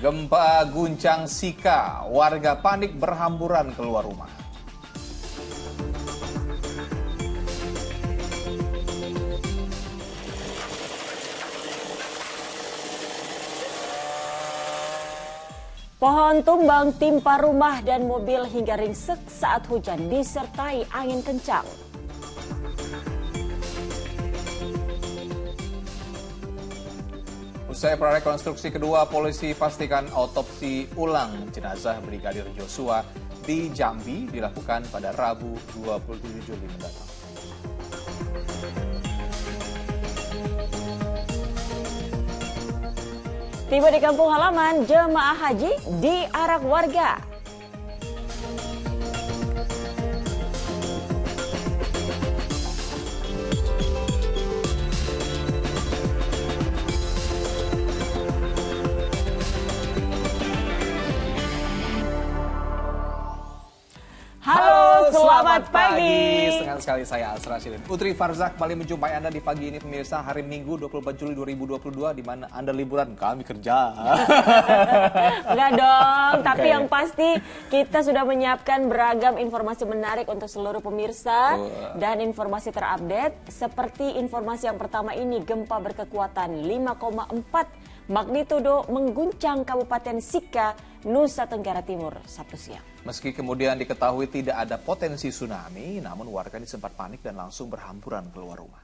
Gempa guncang Sika, warga panik berhamburan keluar rumah. Pohon tumbang timpa rumah dan mobil hingga ringsek saat hujan disertai angin kencang. Usai prarekonstruksi kedua, polisi pastikan autopsi ulang jenazah Brigadir Joshua di Jambi dilakukan pada Rabu 27 Juli mendatang. Tiba di kampung halaman, jemaah haji diarak warga. Halo, selamat pagi. Senang sekali saya Asra Silin. Putri Farzak kembali menjumpai Anda di pagi ini pemirsa, hari Minggu 24 Juli 2022 di mana Anda liburan, kami kerja. Enggak dong, tapi yang pasti kita sudah menyiapkan beragam informasi menarik untuk seluruh pemirsa dan informasi terupdate seperti informasi yang pertama ini, gempa berkekuatan 5,4 magnitudo mengguncang Kabupaten Sika, Nusa Tenggara Timur, Sabtu siang. Meski kemudian diketahui tidak ada potensi tsunami, namun warga ini sempat panik dan langsung berhamburan keluar rumah.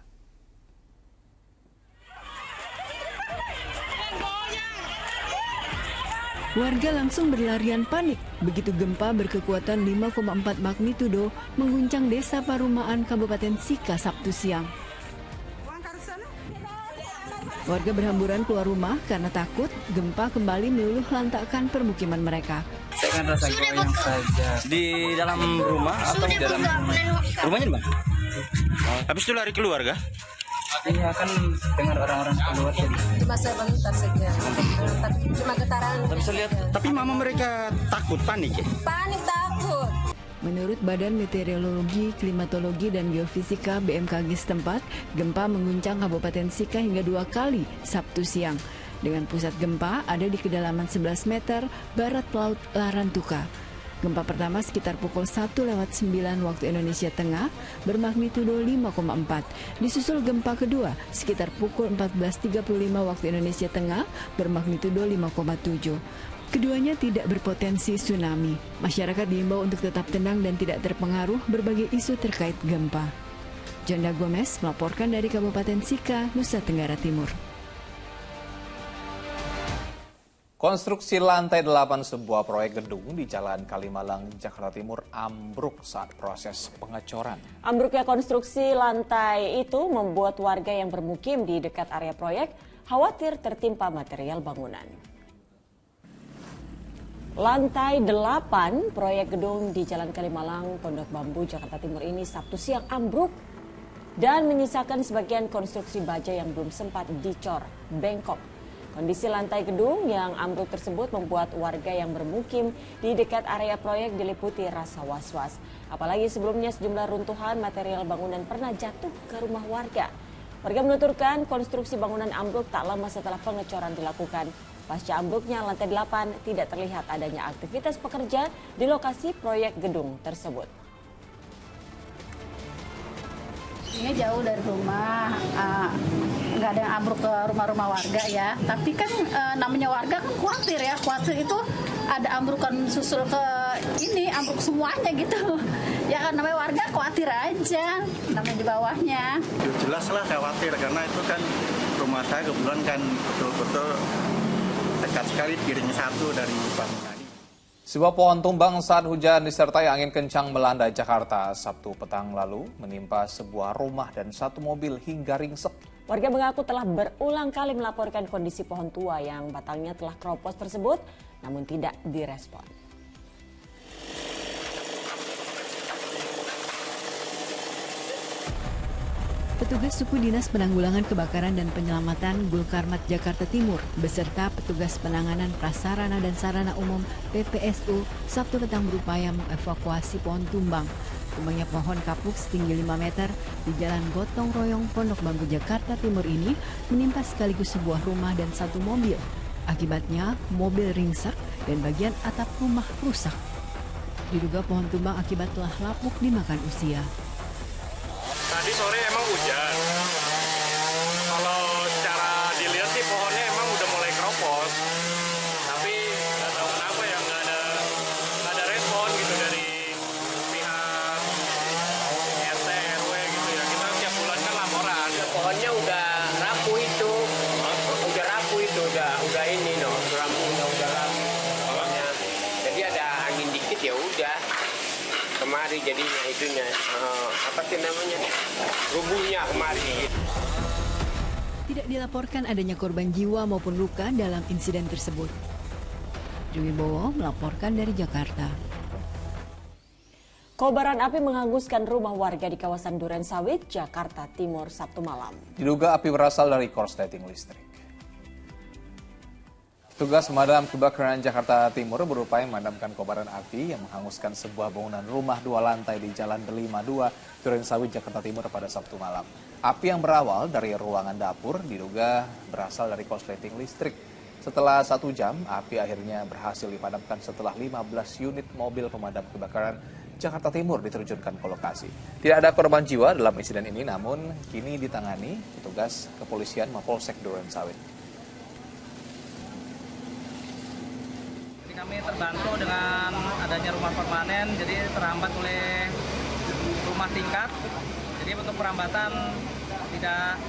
Warga langsung berlarian panik begitu gempa berkekuatan 5,4 magnitudo mengguncang Desa Parumaan, Kabupaten Sika, Sabtu siang. Warga berhamburan keluar rumah karena takut gempa kembali meluluh lantakkan permukiman mereka. Saya kan rasa goyang saja. Di dalam rumah atau di dalam rumahnya, Bang? Habis itu lari keluar, kah? Iya, kan dengar orang-orang keluar jadi. Cuma sebentar saja. Cuma getaran. Tapi mama mereka takut, panik ya? Panik, takut. Menurut Badan Meteorologi, Klimatologi, dan Geofisika BMKG setempat, gempa mengguncang Kabupaten Sika hingga 2 kali Sabtu siang. Dengan pusat gempa ada di kedalaman 11 meter barat laut Larantuka. Gempa pertama sekitar pukul 1:09 waktu Indonesia Tengah bermagnitudo 5,4. Disusul gempa kedua sekitar pukul 14.35 waktu Indonesia Tengah bermagnitudo 5,7. Keduanya tidak berpotensi tsunami. Masyarakat diimbau untuk tetap tenang dan tidak terpengaruh berbagai isu terkait gempa. Jonda Gomez melaporkan dari Kabupaten Sika, Nusa Tenggara Timur. Konstruksi lantai 8 sebuah proyek gedung di Jalan Kalimalang, Jakarta Timur ambruk saat proses pengecoran. Ambruknya konstruksi lantai itu membuat warga yang bermukim di dekat area proyek khawatir tertimpa material bangunan. Lantai 8 proyek gedung di Jalan Kalimalang, Pondok Bambu, Jakarta Timur ini Sabtu siang ambruk dan menyisakan sebagian konstruksi baja yang belum sempat dicor bengkok. Kondisi lantai gedung yang ambruk tersebut membuat warga yang bermukim di dekat area proyek diliputi rasa was-was. Apalagi sebelumnya sejumlah runtuhan material bangunan pernah jatuh ke rumah warga. Warga menuturkan konstruksi bangunan ambruk tak lama setelah pengecoran dilakukan. Pasca ambruknya lantai 8 tidak terlihat adanya aktivitas pekerja di lokasi proyek gedung tersebut. Ini jauh dari rumah, nggak ada yang ambruk ke rumah-rumah warga ya. Tapi kan namanya warga kan khawatir ya, khawatir itu ada ambrukan susul ke ini, ambruk semuanya gitu. Ya kan namanya warga khawatir aja, namanya di bawahnya. Jelas lah khawatir karena itu kan rumah saya kebetulan kan betul-betul dekat sekali piring satu dari bangunan. Sebuah pohon tumbang saat hujan disertai angin kencang melanda Jakarta Sabtu petang lalu menimpa sebuah rumah dan satu mobil hingga ringsek. Warga mengaku telah berulang kali melaporkan kondisi pohon tua yang batangnya telah keropos tersebut, namun tidak direspon. Petugas Suku Dinas Penanggulangan Kebakaran dan Penyelamatan Gulkarmat Jakarta Timur beserta petugas penanganan prasarana dan sarana umum PPSU Sabtu petang berupaya mengevakuasi pohon tumbang. Tumbangnya pohon kapuk setinggi 5 meter di Jalan Gotong Royong Pondok Bambu Jakarta Timur ini menimpa sekaligus sebuah rumah dan satu mobil. Akibatnya, mobil ringsek dan bagian atap rumah rusak. Diduga pohon tumbang akibat telah lapuk dimakan usia. Tadi sore emang hujan. Kalau secara dilihat sih pohonnya emang udah mulai keropos. Tapi nggak tahu kenapa ya nggak ada respon gitu dari pihak RT RW gitu ya. Kita tiap bulan kan laporan. Pohonnya udah rapuh itu, udah ini no, rambutnya udah rapuh. Pohonnya. Jadi ada angin dikit ya udah. Kemari jadinya itunya apa sih namanya, rubuhnya kemari. Tidak dilaporkan adanya korban jiwa maupun luka dalam insiden tersebut. Dewi Bowo melaporkan dari Jakarta. Kobaran api menghanguskan rumah warga di kawasan Durensawit, Jakarta Timur Sabtu malam. Diduga api berasal dari korsleting listrik. Tugas pemadam kebakaran Jakarta Timur berupaya memadamkan kobaran api yang menghanguskan sebuah bangunan rumah 2 lantai di Jalan Delima 2, Durensawit, Jakarta Timur pada Sabtu malam. Api yang berawal dari ruangan dapur diduga berasal dari korsleting listrik. Setelah 1 jam, api akhirnya berhasil dipadamkan setelah 15 unit mobil pemadam kebakaran Jakarta Timur diterjunkan ke lokasi. Tidak ada korban jiwa dalam insiden ini, namun kini ditangani petugas kepolisian Mapolsek Durensawit. Kami terbantu dengan adanya rumah permanen, jadi terhambat oleh rumah tingkat. Jadi untuk perambatan tidak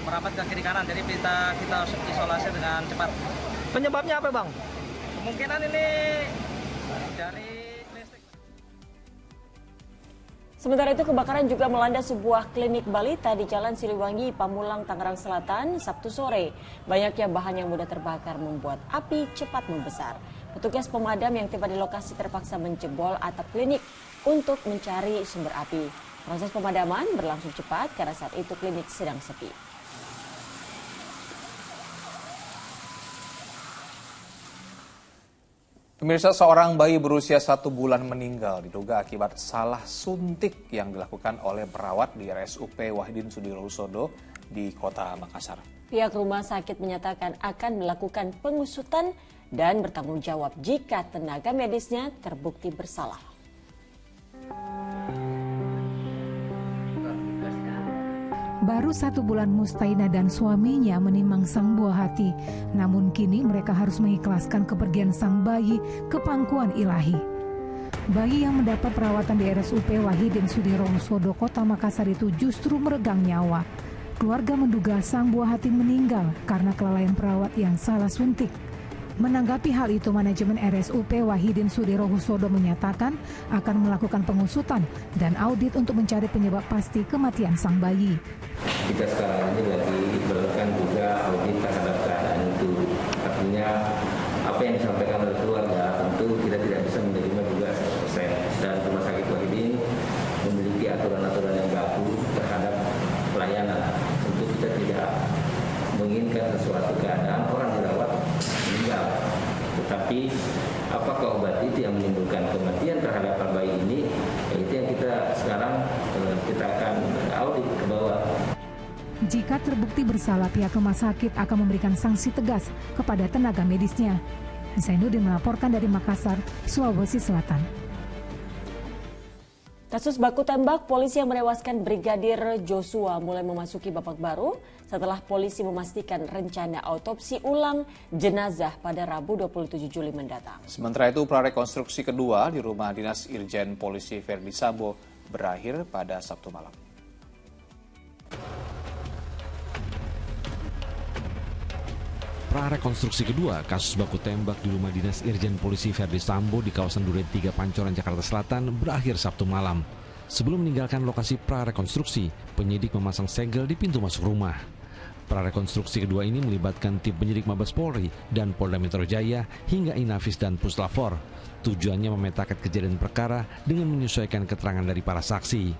merambat ke kiri kanan, jadi kita isolasi dengan cepat. Penyebabnya apa, Bang? Kemungkinan ini dari listrik. Sementara itu kebakaran juga melanda sebuah klinik balita di Jalan Siliwangi, Pamulang, Tangerang Selatan, Sabtu sore. Banyaknya bahan yang mudah terbakar membuat api cepat membesar. Petugas pemadam yang tiba di lokasi terpaksa menjebol atap klinik untuk mencari sumber api. Proses pemadaman berlangsung cepat karena saat itu klinik sedang sepi. Pemirsa, seorang bayi berusia 1 bulan meninggal diduga akibat salah suntik yang dilakukan oleh perawat di RSUP Wahidin Sudirohusodo di Kota Makassar. Pihak rumah sakit menyatakan akan melakukan pengusutan dan bertanggung jawab jika tenaga medisnya terbukti bersalah. Baru 1 bulan Mustaina dan suaminya menimang sang buah hati. Namun kini mereka harus mengikhlaskan kepergian sang bayi ke pangkuan ilahi. Bayi yang mendapat perawatan di RSUP Wahidin Sudirohusodo Kota Makassar itu justru meregang nyawa. Keluarga menduga sang buah hati meninggal karena kelalaian perawat yang salah suntik. Menanggapi hal itu, manajemen RSUP Wahidin Sudirohusodo menyatakan akan melakukan pengusutan dan audit untuk mencari penyebab pasti kematian sang bayi. Kita sekarang ini lagi melakukan juga audit terhadap keadaan itu. Artinya apa yang disampaikan oleh keluarga tentu kita tidak bisa menerima juga 100%. Dan Rumah Sakit Wahidin memiliki aturan-aturan yang baku terhadap pelayanan. Tentu kita tidak menginginkan sesuatu keadaan orang dirawat meninggal. Tetapi apakah obat itu yang menimbulkan kematian terhadap bayi ini? Itu yang kita sekarang kita akan audit ke bawah. Jika terbukti bersalah, pihak rumah sakit akan memberikan sanksi tegas kepada tenaga medisnya. Zainuddin melaporkan dari Makassar, Sulawesi Selatan. Kasus baku tembak polisi yang menewaskan Brigadir Joshua mulai memasuki babak baru setelah polisi memastikan rencana autopsi ulang jenazah pada Rabu 27 Juli mendatang. Sementara itu, prarekonstruksi kedua di rumah dinas Irjen Polisi Verdi Sambo berakhir pada Sabtu malam. Prarekonstruksi kedua kasus baku tembak di rumah dinas Irjen Polisi Verdi Sambo di kawasan Duren 3 Pancoran, Jakarta Selatan berakhir Sabtu malam. Sebelum meninggalkan lokasi prarekonstruksi, penyidik memasang segel di pintu masuk rumah. Prarekonstruksi kedua ini melibatkan tim penyidik Mabes Polri dan Polda Metro Jaya hingga Inafis dan Puslapor. Tujuannya memetakan kejadian perkara dengan menyesuaikan keterangan dari para saksi.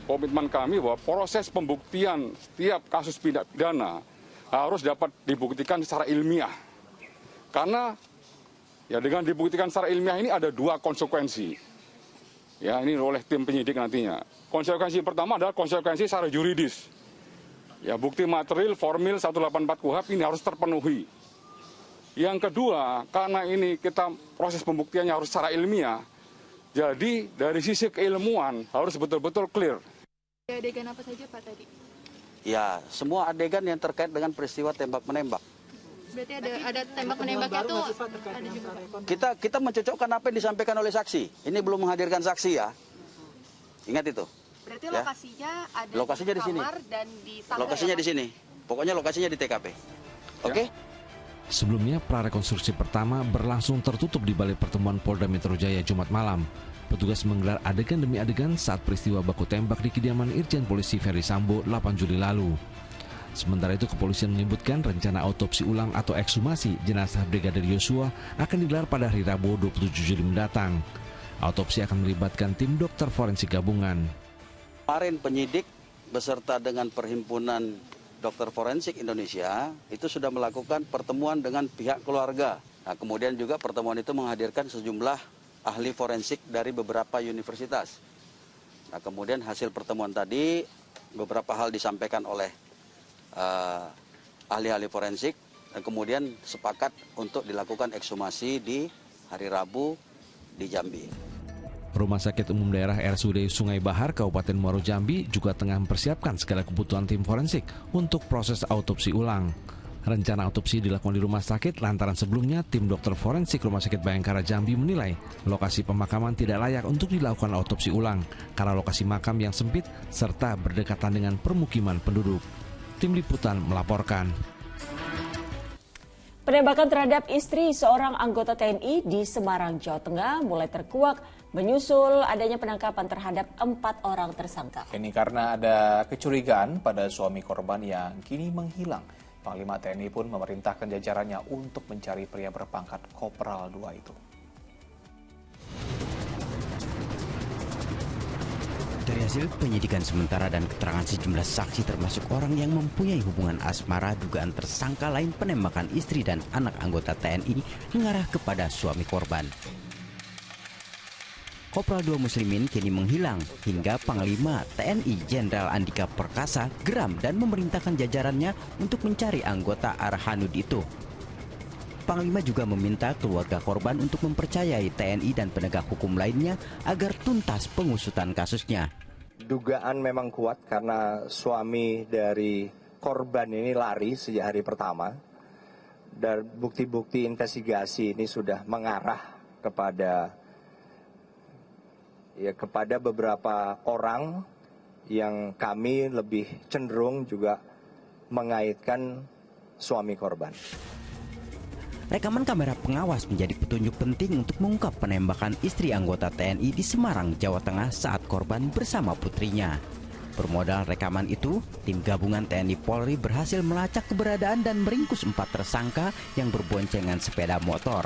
Komitmen kami bahwa proses pembuktian setiap kasus tindak pidana harus dapat dibuktikan secara ilmiah. Karena ya dengan dibuktikan secara ilmiah ini ada 2 konsekuensi. Ya, ini oleh tim penyidik nantinya. Konsekuensi pertama adalah konsekuensi secara yuridis. Ya, bukti material formil 184 KUHP ini harus terpenuhi. Yang kedua, karena ini kita proses pembuktiannya harus secara ilmiah, jadi dari sisi keilmuan harus betul-betul clear. Adegan apa saja Pak tadi? Ya, semua adegan yang terkait dengan peristiwa tembak-menembak. Berarti ada tembak-menembaknya tuh ada juga. Kita mencocokkan apa yang disampaikan oleh saksi. Ini belum menghadirkan saksi ya. Ingat itu. Berarti ya? Lokasinya di sini. Kamar dan di tangga. Lokasinya ya, di sini. Pokoknya lokasinya di TKP. Oke? Sebelumnya, prarekonstruksi pertama berlangsung tertutup di Balai Pertemuan Polda Metro Jaya Jumat malam. Petugas menggelar adegan demi adegan saat peristiwa baku tembak di kediaman Irjen Polisi Ferdi Sambo 8 Juli lalu. Sementara itu, kepolisian menyebutkan rencana autopsi ulang atau ekshumasi jenazah Brigadir Yosua akan digelar pada hari Rabu 27 Juli mendatang. Autopsi akan melibatkan tim dokter forensik gabungan. Kemarin penyidik beserta dengan Perhimpunan Dokter Forensik Indonesia itu sudah melakukan pertemuan dengan pihak keluarga. Nah, kemudian juga pertemuan itu menghadirkan sejumlah ahli forensik dari beberapa universitas. Nah, kemudian hasil pertemuan tadi beberapa hal disampaikan oleh ahli-ahli forensik dan kemudian sepakat untuk dilakukan ekshumasi di hari Rabu di Jambi. Rumah Sakit Umum Daerah RSUD Sungai Bahar, Kabupaten Muaro Jambi juga tengah mempersiapkan segala kebutuhan tim forensik untuk proses autopsi ulang. Rencana autopsi dilakukan di rumah sakit lantaran sebelumnya tim dokter forensik Rumah Sakit Bayangkara Jambi menilai lokasi pemakaman tidak layak untuk dilakukan autopsi ulang karena lokasi makam yang sempit serta berdekatan dengan permukiman penduduk. Tim Liputan melaporkan. Penembakan terhadap istri seorang anggota TNI di Semarang, Jawa Tengah mulai terkuak menyusul adanya penangkapan terhadap 4 orang tersangka. Ini karena ada kecurigaan pada suami korban yang kini menghilang. Panglima TNI pun memerintahkan jajarannya untuk mencari pria berpangkat Kopral 2 itu. Dari hasil penyidikan sementara dan keterangan sejumlah saksi termasuk orang yang mempunyai hubungan asmara, dugaan tersangka lain penembakan istri dan anak anggota TNI mengarah kepada suami korban. Kopral 2 Muslimin kini menghilang hingga Panglima TNI Jenderal Andika Perkasa geram dan memerintahkan jajarannya untuk mencari anggota Arhanud itu. Panglima juga meminta keluarga korban untuk mempercayai TNI dan penegak hukum lainnya agar tuntas pengusutan kasusnya. Dugaan memang kuat karena suami dari korban ini lari sejak hari pertama. Dan bukti-bukti investigasi ini sudah mengarah kepada beberapa orang yang kami lebih cenderung juga mengaitkan suami korban. Rekaman kamera pengawas menjadi petunjuk penting untuk mengungkap penembakan istri anggota TNI di Semarang, Jawa Tengah saat korban bersama putrinya. Bermodal rekaman itu, tim gabungan TNI Polri berhasil melacak keberadaan dan meringkus 4 tersangka yang berboncengan sepeda motor.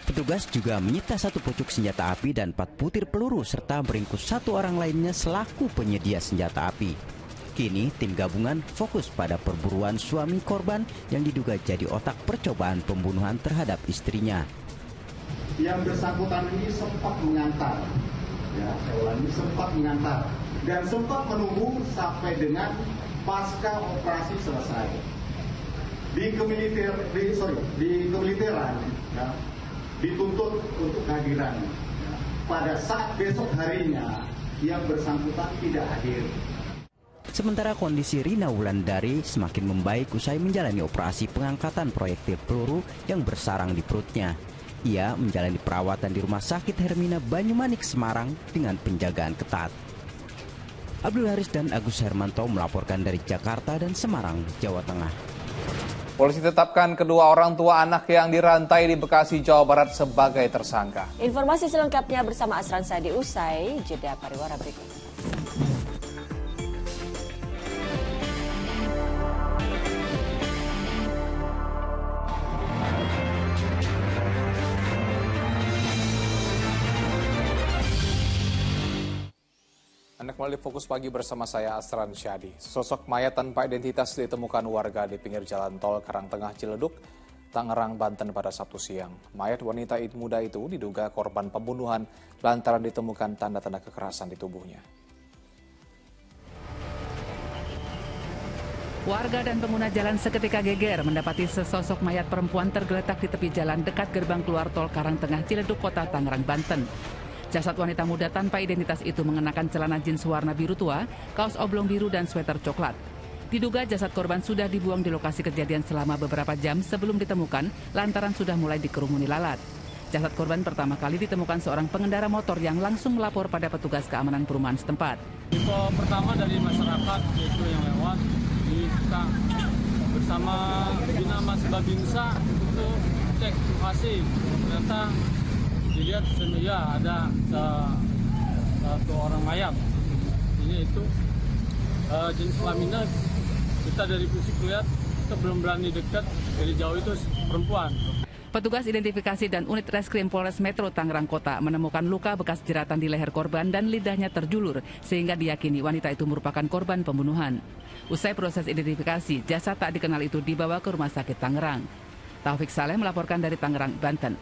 Petugas juga menyita 1 pucuk senjata api dan 4 butir peluru serta meringkus 1 orang lainnya selaku penyedia senjata api. Kini tim gabungan fokus pada perburuan suami korban yang diduga jadi otak percobaan pembunuhan terhadap istrinya. Yang bersangkutan ini sempat mengantar, sempat mengantar dan sempat menunggu sampai dengan pasca operasi selesai. Di kemiliteran dituntut untuk kehadiran. Pada saat besok harinya yang bersangkutan tidak hadir. Sementara kondisi Rina Wulandari semakin membaik usai menjalani operasi pengangkatan proyektil peluru yang bersarang di perutnya. Ia menjalani perawatan di Rumah Sakit Hermina Banyumanik, Semarang dengan penjagaan ketat. Abdul Haris dan Agus Hermanto melaporkan dari Jakarta dan Semarang, Jawa Tengah. Polisi tetapkan kedua orang tua anak yang dirantai di Bekasi, Jawa Barat sebagai tersangka. Informasi selengkapnya bersama Asran Sadi usai jeda pariwara berikut. Anda kembali Fokus Pagi bersama saya Asran Syadi. Sosok mayat tanpa identitas ditemukan warga di pinggir jalan tol Karangtengah Ciledug, Tangerang, Banten pada Sabtu siang. Mayat wanita muda itu diduga korban pembunuhan lantaran ditemukan tanda-tanda kekerasan di tubuhnya. Warga dan pengguna jalan seketika geger mendapati sesosok mayat perempuan tergeletak di tepi jalan dekat gerbang keluar tol Karangtengah Ciledug, Kota Tangerang, Banten. Jasad wanita muda tanpa identitas itu mengenakan celana jeans warna biru tua, kaos oblong biru dan sweater coklat. Diduga jasad korban sudah dibuang di lokasi kejadian selama beberapa jam sebelum ditemukan lantaran sudah mulai dikerumuni lalat. Jasad korban pertama kali ditemukan seorang pengendara motor yang langsung melapor pada petugas keamanan perumahan setempat. Info pertama dari masyarakat yaitu yang lewat, kita bersama Bina Mas Babinsa itu cek lokasi. Ternyata dilihat ya ada satu orang mayat. Ini itu jenis kelaminnya, kita dari fisik lihat kita belum berani dekat, dari jauh itu perempuan. Petugas identifikasi dan unit reskrim Polres Metro Tangerang Kota menemukan luka bekas jeratan di leher korban dan lidahnya terjulur sehingga diyakini wanita itu merupakan korban pembunuhan. Usai proses identifikasi, jasad tak dikenal itu dibawa ke Rumah Sakit Tangerang. Taufik Saleh melaporkan dari Tangerang, Banten.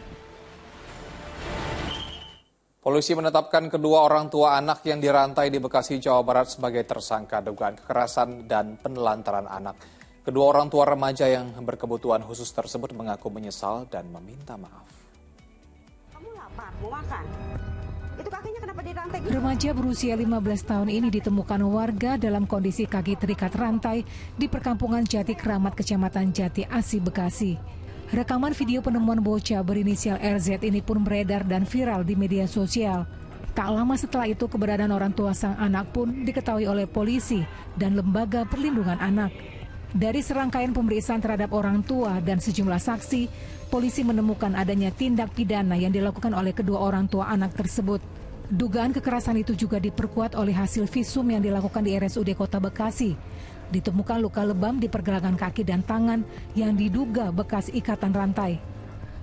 Polisi menetapkan kedua orang tua anak yang dirantai di Bekasi, Jawa Barat sebagai tersangka dugaan kekerasan dan penelantaran anak. Kedua orang tua remaja yang berkebutuhan khusus tersebut mengaku menyesal dan meminta maaf. Kamu lapar, mau makan? Itu kakinya kenapa dirantai? Remaja berusia 15 tahun ini ditemukan warga dalam kondisi kaki terikat rantai di perkampungan Jati Keramat, Kecamatan Jati Asi, Bekasi. Rekaman video penemuan bocah berinisial RZ ini pun beredar dan viral di media sosial. Tak lama setelah itu keberadaan orang tua sang anak pun diketahui oleh polisi dan Lembaga Perlindungan Anak. Dari serangkaian pemeriksaan terhadap orang tua dan sejumlah saksi, polisi menemukan adanya tindak pidana yang dilakukan oleh kedua orang tua anak tersebut. Dugaan kekerasan itu juga diperkuat oleh hasil visum yang dilakukan di RSUD Kota Bekasi. Ditemukan luka lebam di pergelangan kaki dan tangan yang diduga bekas ikatan rantai.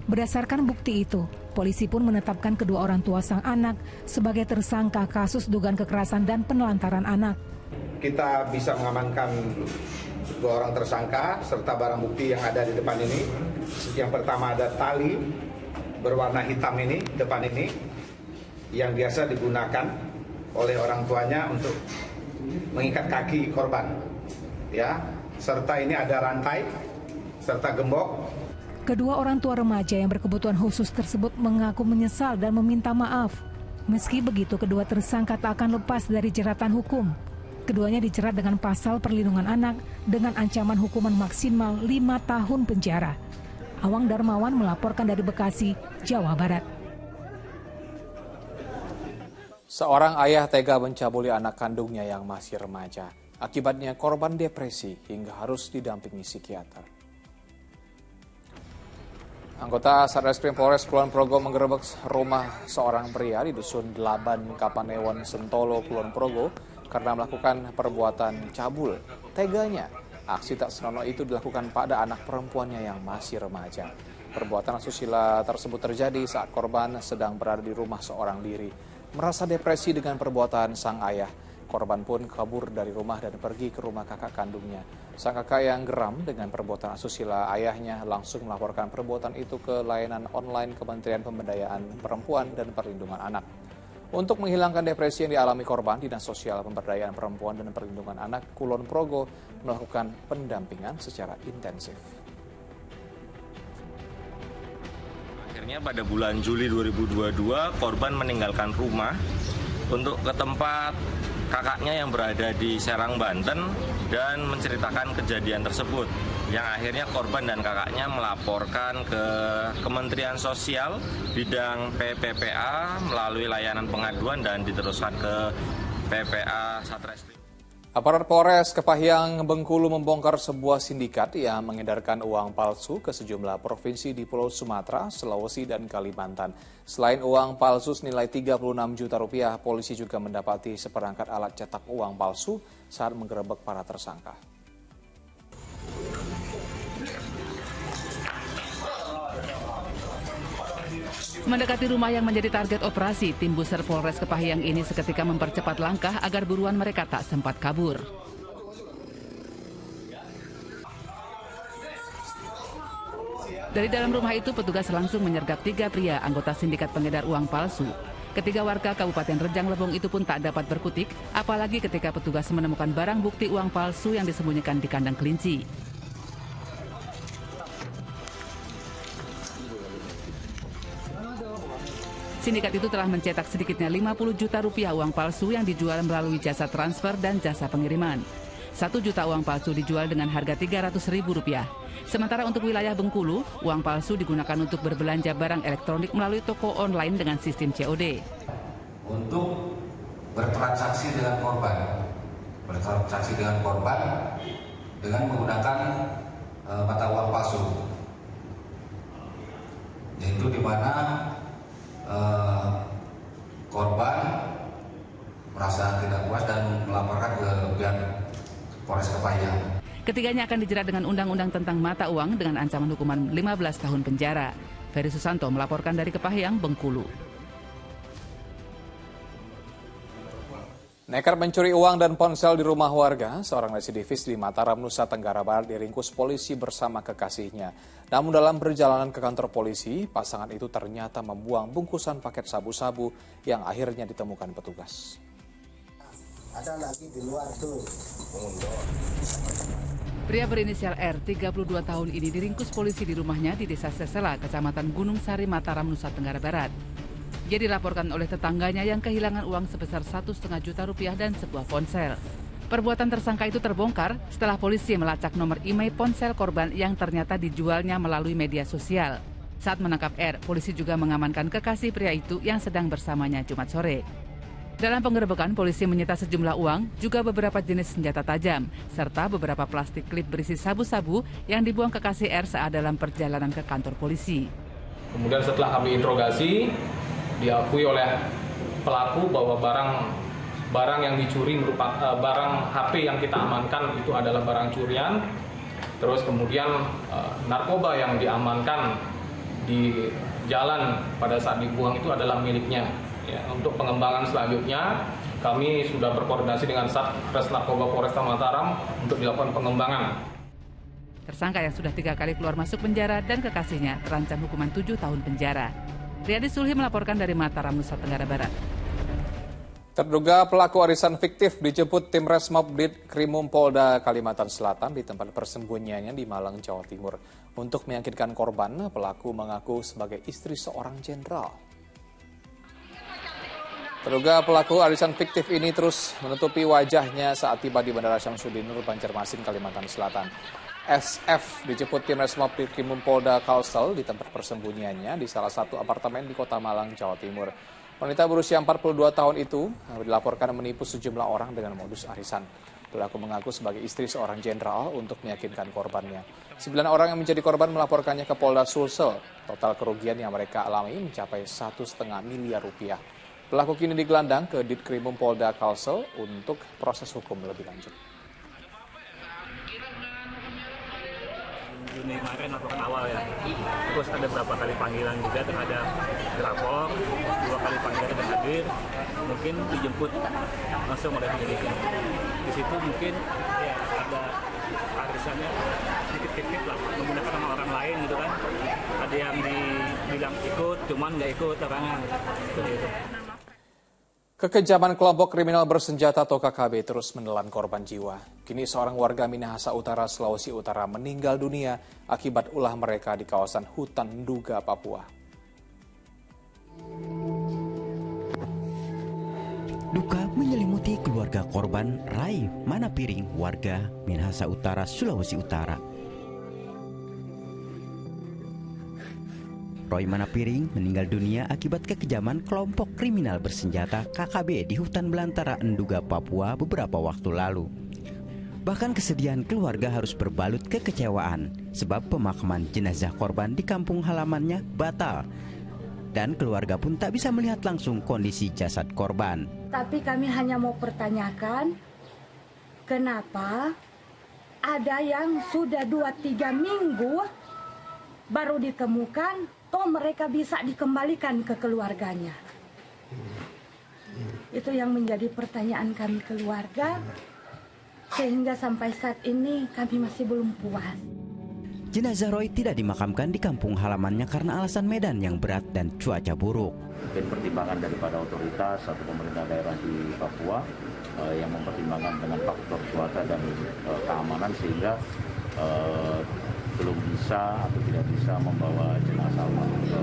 Berdasarkan bukti itu, polisi pun menetapkan kedua orang tua sang anak sebagai tersangka kasus dugaan kekerasan dan penelantaran anak. Kita bisa mengamankan dua orang tersangka serta barang bukti yang ada di depan ini. Yang pertama ada tali berwarna hitam ini, depan ini, yang biasa digunakan oleh orang tuanya untuk mengikat kaki korban. Ya, serta ini ada rantai serta gembok. Kedua orang tua remaja yang berkebutuhan khusus tersebut mengaku menyesal dan meminta maaf. Meski begitu, kedua tersangka tak akan lepas dari jeratan hukum. Keduanya dijerat dengan pasal perlindungan anak dengan ancaman hukuman maksimal 5 tahun penjara. Awang Darmawan melaporkan dari Bekasi, Jawa Barat. Seorang ayah tega mencabuli anak kandungnya yang masih remaja. Akibatnya korban depresi hingga harus didampingi psikiater. Anggota Satreskrim Polres Kulon Progo menggerebek rumah seorang pria di Dusun Delaban, Kapanewon, Sentolo, Kulon Progo karena melakukan perbuatan cabul. Teganya, aksi tak senonoh itu dilakukan pada anak perempuannya yang masih remaja. Perbuatan asusila tersebut terjadi saat korban sedang berada di rumah seorang diri. Merasa depresi dengan perbuatan sang ayah, korban pun kabur dari rumah dan pergi ke rumah kakak kandungnya. Sang kakak yang geram dengan perbuatan asusila ayahnya langsung melaporkan perbuatan itu ke layanan online Kementerian Pemberdayaan Perempuan dan Perlindungan Anak. Untuk menghilangkan depresi yang dialami korban, Dinas Sosial Pemberdayaan Perempuan dan Perlindungan Anak Kulon Progo melakukan pendampingan secara intensif. Akhirnya pada bulan Juli 2022, korban meninggalkan rumah untuk ke tempat kakaknya yang berada di Serang, Banten dan menceritakan kejadian tersebut. Yang akhirnya korban dan kakaknya melaporkan ke Kementerian Sosial bidang PPPA melalui layanan pengaduan dan diteruskan ke PPA Satreskrim. Aparat Polres Kepahyang, Bengkulu membongkar sebuah sindikat yang mengedarkan uang palsu ke sejumlah provinsi di Pulau Sumatera, Sulawesi, dan Kalimantan. Selain uang palsu senilai 36 juta rupiah, polisi juga mendapati seperangkat alat cetak uang palsu saat menggerebek para tersangka. Mendekati rumah yang menjadi target operasi, tim Buser Polres Kepahyang ini seketika mempercepat langkah agar buruan mereka tak sempat kabur. Dari dalam rumah itu, petugas langsung menyergap 3 pria anggota sindikat pengedar uang palsu. Ketiga warga Kabupaten Rejang Lebong itu pun tak dapat berkutik, apalagi ketika petugas menemukan barang bukti uang palsu yang disembunyikan di kandang kelinci. Sindikat itu telah mencetak sedikitnya 50 juta rupiah uang palsu yang dijual melalui jasa transfer dan jasa pengiriman. 1 juta uang palsu dijual dengan harga Rp300.000. Sementara untuk wilayah Bengkulu, uang palsu digunakan untuk berbelanja barang elektronik melalui toko online dengan sistem COD. Untuk bertransaksi dengan korban, dengan menggunakan mata uang palsu, yaitu di mana korban merasa tidak puas dan melaporkan ke pihak Polres Kepanjen. Ketiganya akan dijerat dengan undang-undang tentang mata uang dengan ancaman hukuman 15 tahun penjara. Ferry Susanto melaporkan dari Kepahyang, Bengkulu. Nekat mencuri uang dan ponsel di rumah warga, seorang residivis di Mataram, Nusa Tenggara Barat diringkus polisi bersama kekasihnya. Namun dalam perjalanan ke kantor polisi, pasangan itu ternyata membuang bungkusan paket sabu-sabu yang akhirnya ditemukan petugas. Ada lagi di luar tuh. Pria berinisial R, 32 tahun ini diringkus polisi di rumahnya di Desa Sesela, Kecamatan Gunung Sari, Mataram, Nusa Tenggara Barat. Ia dilaporkan oleh tetangganya yang kehilangan uang sebesar Rp1,5 juta dan sebuah ponsel. Perbuatan tersangka itu terbongkar setelah polisi melacak nomor IMEI ponsel korban yang ternyata dijualnya melalui media sosial. Saat menangkap R, polisi juga mengamankan kekasih pria itu yang sedang bersamanya Jumat sore. Dalam penggerebekan, polisi menyita sejumlah uang, juga beberapa jenis senjata tajam, serta beberapa plastik klip berisi sabu-sabu yang dibuang kekasih R saat dalam perjalanan ke kantor polisi. Kemudian setelah kami interogasi, diakui oleh pelaku bahwa barang yang dicuri merupakan barang HP yang kita amankan itu adalah barang curian. Terus kemudian narkoba yang diamankan di jalan pada saat dibuang itu adalah miliknya. Ya, untuk pengembangan selanjutnya, kami sudah berkoordinasi dengan Satres Narkoba Polresta Mataram untuk dilakukan pengembangan. Tersangka yang sudah 3 kali keluar masuk penjara dan kekasihnya terancam hukuman 7 tahun penjara. Riyadi Sulhi melaporkan dari Mataram, Nusa Tenggara Barat. Terduga pelaku arisan fiktif dijemput tim Resmob Ditkrimum Polda Kalimantan Selatan di tempat persembunyiannya di Malang, Jawa Timur. Untuk meyakinkan korban, pelaku mengaku sebagai istri seorang jenderal. Terduga pelaku arisan fiktif ini terus menutupi wajahnya saat tiba di Bandara Syamsuddin Nur, Banjarmasin, Kalimantan Selatan. SF dijemput tim Resmob Ditkrimum Polda Kalsel di tempat persembunyiannya di salah satu apartemen di Kota Malang, Jawa Timur. Wanita berusia 42 tahun itu dilaporkan menipu sejumlah orang dengan modus arisan. Pelaku mengaku sebagai istri seorang jenderal untuk meyakinkan korbannya. 9 orang yang menjadi korban melaporkannya ke Polda Sulsel. Total kerugian yang mereka alami mencapai Rp1,5 miliar. Pelaku kini digelandang ke Ditkrimum Polda Kalsel untuk proses hukum lebih lanjut. Juni kemarin laporan awal ya, terus ada beberapa kali panggilan juga terhadap lapor, 2 kali panggilan dan hadir, mungkin dijemput langsung oleh penyidik. Di situ mungkin ya ada arisannya sedikit-sedikit lah, menggunakan nama orang lain gitu kan. Ada yang dibilang ikut, cuman nggak ikut orangnya. Gitu. Kekejaman kelompok kriminal bersenjata atau KKB terus menelan korban jiwa. Kini seorang warga Minahasa Utara, Sulawesi Utara meninggal dunia akibat ulah mereka di kawasan hutan Nduga, Papua. Duka menyelimuti keluarga korban Rai Manapiring, warga Minahasa Utara, Sulawesi Utara. Roy Manapiring meninggal dunia akibat kekejaman kelompok kriminal bersenjata KKB di hutan belantara Nduga, Papua beberapa waktu lalu. Bahkan kesedihan keluarga harus berbalut kekecewaan sebab pemakaman jenazah korban di kampung halamannya batal. Dan keluarga pun tak bisa melihat langsung kondisi jasad korban. Tapi kami hanya mau pertanyakan, kenapa ada yang sudah 2-3 minggu baru ditemukan, toh mereka bisa dikembalikan ke keluarganya. Itu yang menjadi pertanyaan kami keluarga, sehingga sampai saat ini kami masih belum puas. Jenazah Roy tidak dimakamkan di kampung halamannya karena alasan medan yang berat dan cuaca buruk. Mungkin pertimbangan daripada otoritas atau pemerintah daerah di Papua yang mempertimbangkan dengan faktor cuaca dan keamanan sehingga belum bisa atau tidak bisa membawa jenazah ke.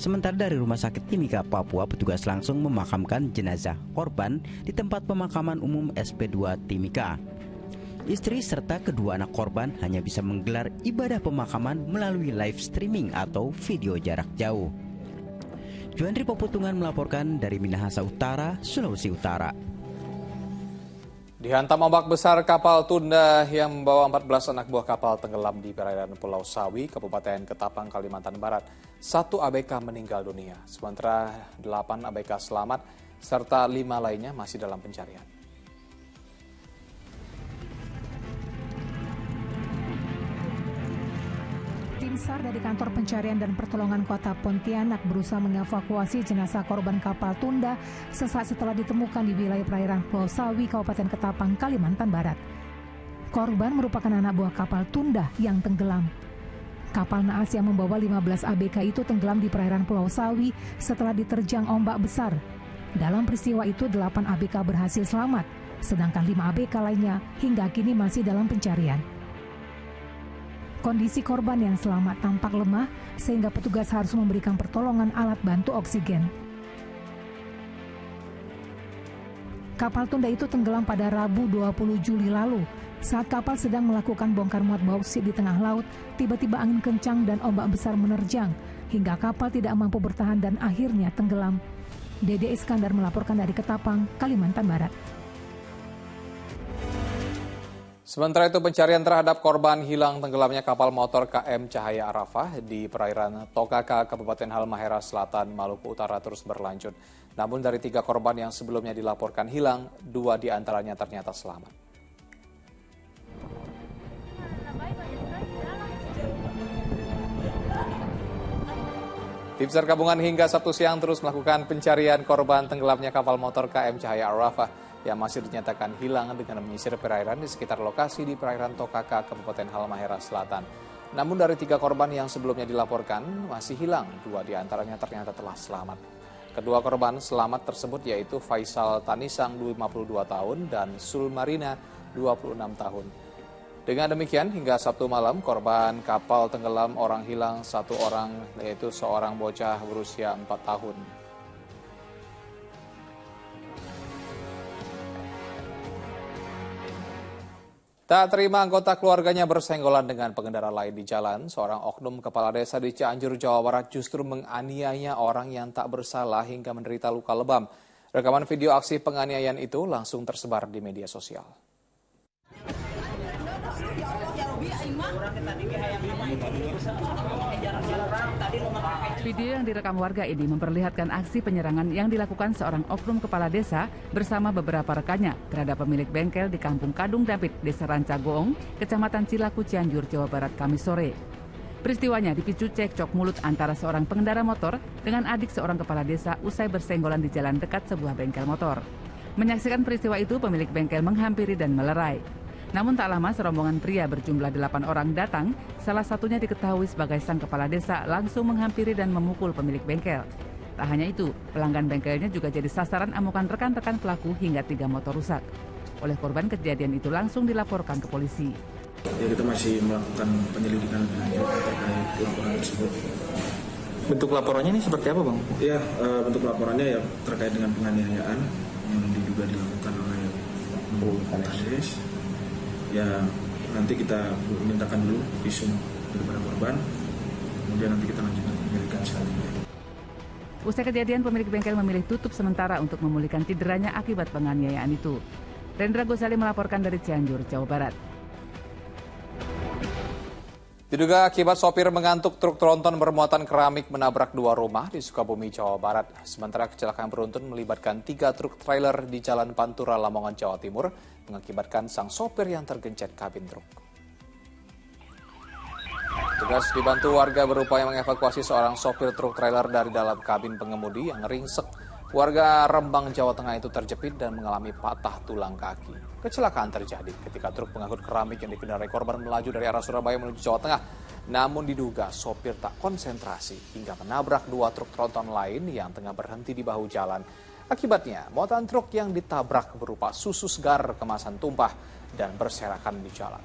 Sementara dari Rumah Sakit Timika Papua, petugas langsung memakamkan jenazah korban di tempat pemakaman umum SP2 Timika. Istri serta kedua anak korban hanya bisa menggelar ibadah pemakaman melalui live streaming atau video jarak jauh. Juandri Peputungan melaporkan dari Minahasa Utara, Sulawesi Utara. Dihantam ombak besar kapal tunda yang membawa 14 anak buah kapal tenggelam di perairan Pulau Sawi, Kabupaten Ketapang, Kalimantan Barat. 1 ABK meninggal dunia, sementara 8 ABK selamat, serta 5 lainnya masih dalam pencarian. Tim SAR dari Kantor Pencarian dan Pertolongan Kota Pontianak berusaha mengevakuasi jenazah korban kapal tunda sesaat setelah ditemukan di wilayah perairan Pulau Sawi, Kabupaten Ketapang, Kalimantan Barat. Korban merupakan anak buah kapal tunda yang tenggelam. Kapal naas yang membawa 15 ABK itu tenggelam di perairan Pulau Sawi setelah diterjang ombak besar. Dalam peristiwa itu 8 ABK berhasil selamat, sedangkan 5 ABK lainnya hingga kini masih dalam pencarian. Kondisi korban yang selamat tampak lemah sehingga petugas harus memberikan pertolongan alat bantu oksigen. Kapal tunda itu tenggelam pada Rabu 20 Juli lalu. Saat kapal sedang melakukan bongkar muat bauksit di tengah laut, tiba-tiba angin kencang dan ombak besar menerjang hingga kapal tidak mampu bertahan dan akhirnya tenggelam. Dede Iskandar melaporkan dari Ketapang, Kalimantan Barat. Sementara itu pencarian terhadap korban hilang tenggelamnya kapal motor KM Cahaya Arafah di perairan Tokaka, Kabupaten Halmahera Selatan, Maluku Utara terus berlanjut. Namun dari 3 korban yang sebelumnya dilaporkan hilang, 2 diantaranya ternyata selamat. Tim SAR gabungan hingga Sabtu siang terus melakukan pencarian korban tenggelamnya kapal motor KM Cahaya Arafah yang masih dinyatakan hilang dengan menyisir perairan di sekitar lokasi di perairan Tokaka, Kabupaten Halmahera Selatan. Namun dari 3 korban yang sebelumnya dilaporkan masih hilang, 2 diantaranya ternyata telah selamat. Kedua korban selamat tersebut yaitu Faisal Tanisang 52 tahun dan Sulmarina 26 tahun. Dengan demikian hingga Sabtu malam korban kapal tenggelam orang hilang 1 orang yaitu seorang bocah berusia 4 tahun. Tak terima anggota keluarganya bersenggolan dengan pengendara lain di jalan, seorang oknum kepala desa di Cianjur, Jawa Barat justru menganiaya orang yang tak bersalah hingga menderita luka lebam. Rekaman video aksi penganiayaan itu langsung tersebar di media sosial. Video yang direkam warga ini memperlihatkan aksi penyerangan yang dilakukan seorang oknum kepala desa bersama beberapa rekannya terhadap pemilik bengkel di Kampung Kadung Dampit, Desa Rancagoong, Kecamatan Cilaku, Cianjur, Jawa Barat, Kamis sore. Peristiwanya dipicu cekcok mulut antara seorang pengendara motor dengan adik seorang kepala desa usai bersenggolan di jalan dekat sebuah bengkel motor. Menyaksikan peristiwa itu, pemilik bengkel menghampiri dan melerai. Namun tak lama serombongan pria berjumlah 8 orang datang, salah satunya diketahui sebagai sang kepala desa langsung menghampiri dan memukul pemilik bengkel. Tak hanya itu, pelanggan bengkelnya juga jadi sasaran amukan rekan-rekan pelaku hingga 3 motor rusak. Oleh korban, kejadian itu langsung dilaporkan ke polisi. Ya, kita masih melakukan penyelidikan terkait laporan tersebut. Bentuk laporannya ini seperti apa, Bang? Ya, bentuk laporannya ya terkait dengan penganiayaan yang diduga dilakukan oleh Kades. Ya, nanti kita mintakan dulu visum daripada korban, kemudian nanti kita lanjutkan penyelidikan selanjutnya. Usai kejadian, pemilik bengkel memilih tutup sementara untuk memulihkan cederanya akibat penganiayaan itu. Rendra Gosali melaporkan dari Cianjur, Jawa Barat. Diduga akibat sopir mengantuk, truk tronton bermuatan keramik menabrak 2 rumah di Sukabumi, Jawa Barat. Sementara kecelakaan beruntun melibatkan 3 truk trailer di Jalan Pantura, Lamongan, Jawa Timur, mengakibatkan sang sopir yang tergencet kabin truk. Tugas dibantu warga berupaya mengevakuasi seorang sopir truk trailer dari dalam kabin pengemudi yang ringsek. Warga Rembang, Jawa Tengah itu terjepit dan mengalami patah tulang kaki. Kecelakaan terjadi ketika truk pengangkut keramik yang dikendarai korban melaju dari arah Surabaya menuju Jawa Tengah. Namun diduga sopir tak konsentrasi hingga menabrak dua truk tronton lain yang tengah berhenti di bahu jalan. Akibatnya, muatan truk yang ditabrak berupa susu segar kemasan tumpah dan berserakan di jalan.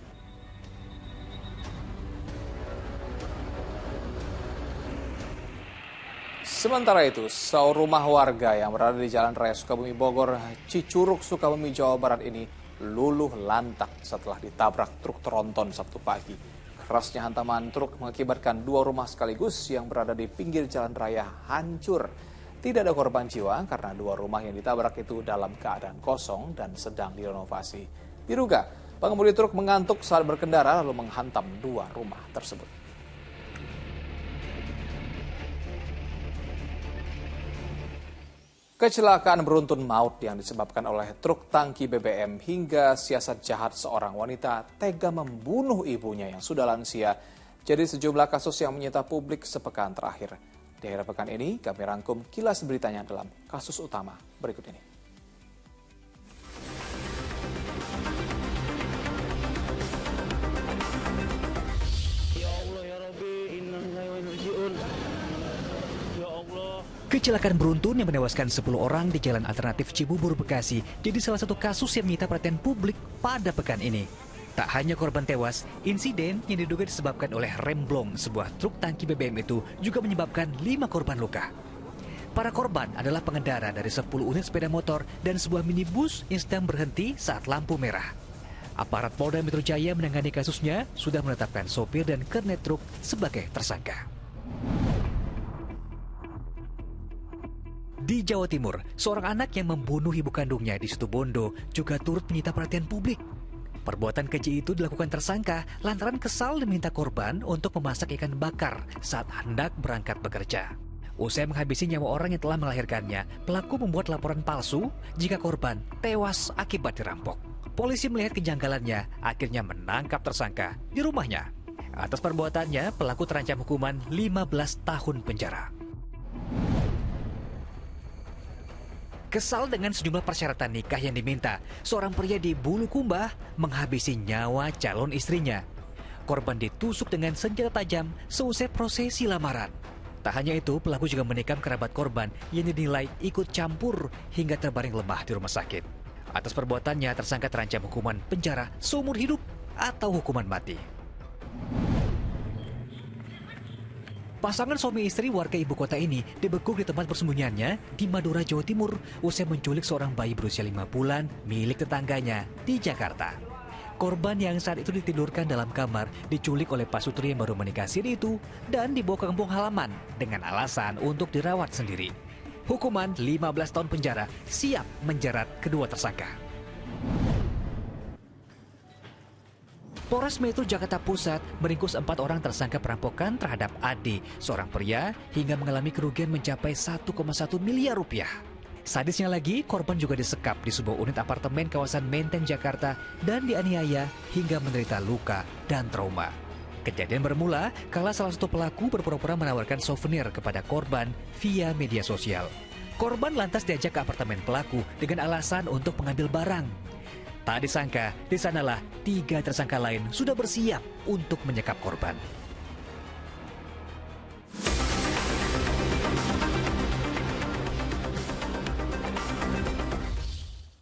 Sementara itu, seorang rumah warga yang berada di Jalan Raya Sukabumi Bogor, Cicurug, Sukabumi, Jawa Barat ini luluh lantak setelah ditabrak truk tronton Sabtu pagi. Kerasnya hantaman truk mengakibatkan dua rumah sekaligus yang berada di pinggir jalan raya hancur. Tidak ada korban jiwa karena dua rumah yang ditabrak itu dalam keadaan kosong dan sedang direnovasi. Diduga, pengemudi truk mengantuk saat berkendara lalu menghantam dua rumah tersebut. Kecelakaan beruntun maut yang disebabkan oleh truk tangki BBM hingga siasat jahat seorang wanita tega membunuh ibunya yang sudah lansia jadi sejumlah kasus yang menyita publik sepekan terakhir. Di akhir pekan ini kami rangkum kilas beritanya dalam kasus utama berikut ini. Kecelakaan beruntun yang menewaskan 10 orang di Jalan Alternatif Cibubur, Bekasi jadi salah satu kasus yang menyita perhatian publik pada pekan ini. Tak hanya korban tewas, insiden yang diduga disebabkan oleh remblong sebuah truk tangki BBM itu juga menyebabkan 5 korban luka. Para korban adalah pengendara dari 10 unit sepeda motor dan sebuah minibus yang sedang berhenti saat lampu merah. Aparat Polda Metro Jaya menangani kasusnya sudah menetapkan sopir dan kernet truk sebagai tersangka. Di Jawa Timur, seorang anak yang membunuh ibu kandungnya di Situbondo juga turut menyita perhatian publik. Perbuatan keji itu dilakukan tersangka lantaran kesal meminta korban untuk memasak ikan bakar saat hendak berangkat bekerja. Usai menghabisi nyawa orang yang telah melahirkannya, pelaku membuat laporan palsu jika korban tewas akibat dirampok. Polisi melihat kejanggalannya, akhirnya menangkap tersangka di rumahnya. Atas perbuatannya, pelaku terancam hukuman 15 tahun penjara. Kesal dengan sejumlah persyaratan nikah yang diminta, seorang pria di Bulukumba menghabisi nyawa calon istrinya. Korban ditusuk dengan senjata tajam seusai prosesi lamaran. Tak hanya itu, pelaku juga menikam kerabat korban yang dinilai ikut campur hingga terbaring lemah di rumah sakit. Atas perbuatannya, tersangka terancam hukuman penjara seumur hidup atau hukuman mati. Pasangan suami istri warga ibu kota ini dibekuk di tempat persembunyiannya di Madura, Jawa Timur usai menculik seorang bayi berusia 5 bulan milik tetangganya di Jakarta. Korban yang saat itu ditidurkan dalam kamar diculik oleh pasutri yang baru menikah siri itu dan dibawa ke kampung halaman dengan alasan untuk dirawat sendiri. Hukuman 15 tahun penjara siap menjerat kedua tersangka. Polres Metro Jakarta Pusat meringkus 4 orang tersangka perampokan terhadap Ade, seorang pria, hingga mengalami kerugian mencapai 1,1 miliar rupiah. Sadisnya lagi, korban juga disekap di sebuah unit apartemen kawasan Menteng, Jakarta, dan dianiaya hingga menderita luka dan trauma. Kejadian bermula kala salah satu pelaku berpura-pura menawarkan souvenir kepada korban via media sosial. Korban lantas diajak ke apartemen pelaku dengan alasan untuk mengambil barang. Tak disangka, di sanalah 3 tersangka lain sudah bersiap untuk menyekap korban.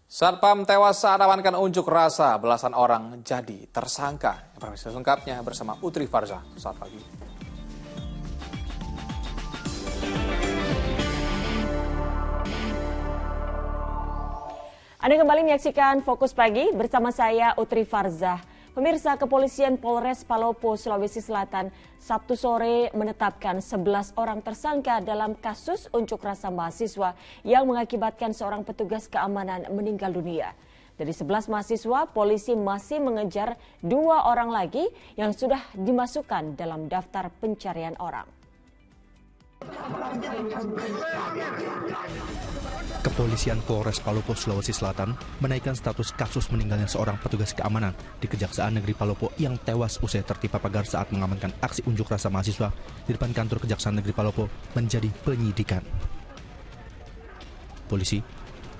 Satpam tewas saat amankan unjuk rasa, belasan orang jadi tersangka. Informasi selengkapnya bersama Utri Farza saat pagi. Anda kembali menyaksikan Fokus Pagi bersama saya Utri Farzah. Pemirsa, Kepolisian Polres Palopo, Sulawesi Selatan Sabtu sore menetapkan 11 orang tersangka dalam kasus unjuk rasa mahasiswa yang mengakibatkan seorang petugas keamanan meninggal dunia. Dari 11 mahasiswa, polisi masih mengejar 2 orang lagi yang sudah dimasukkan dalam daftar pencarian orang. Kepolisian Polres Palopo, Sulawesi Selatan menaikkan status kasus meninggalnya seorang petugas keamanan di Kejaksaan Negeri Palopo yang tewas usai tertimpa pagar saat mengamankan aksi unjuk rasa mahasiswa di depan kantor Kejaksaan Negeri Palopo menjadi penyidikan. Polisi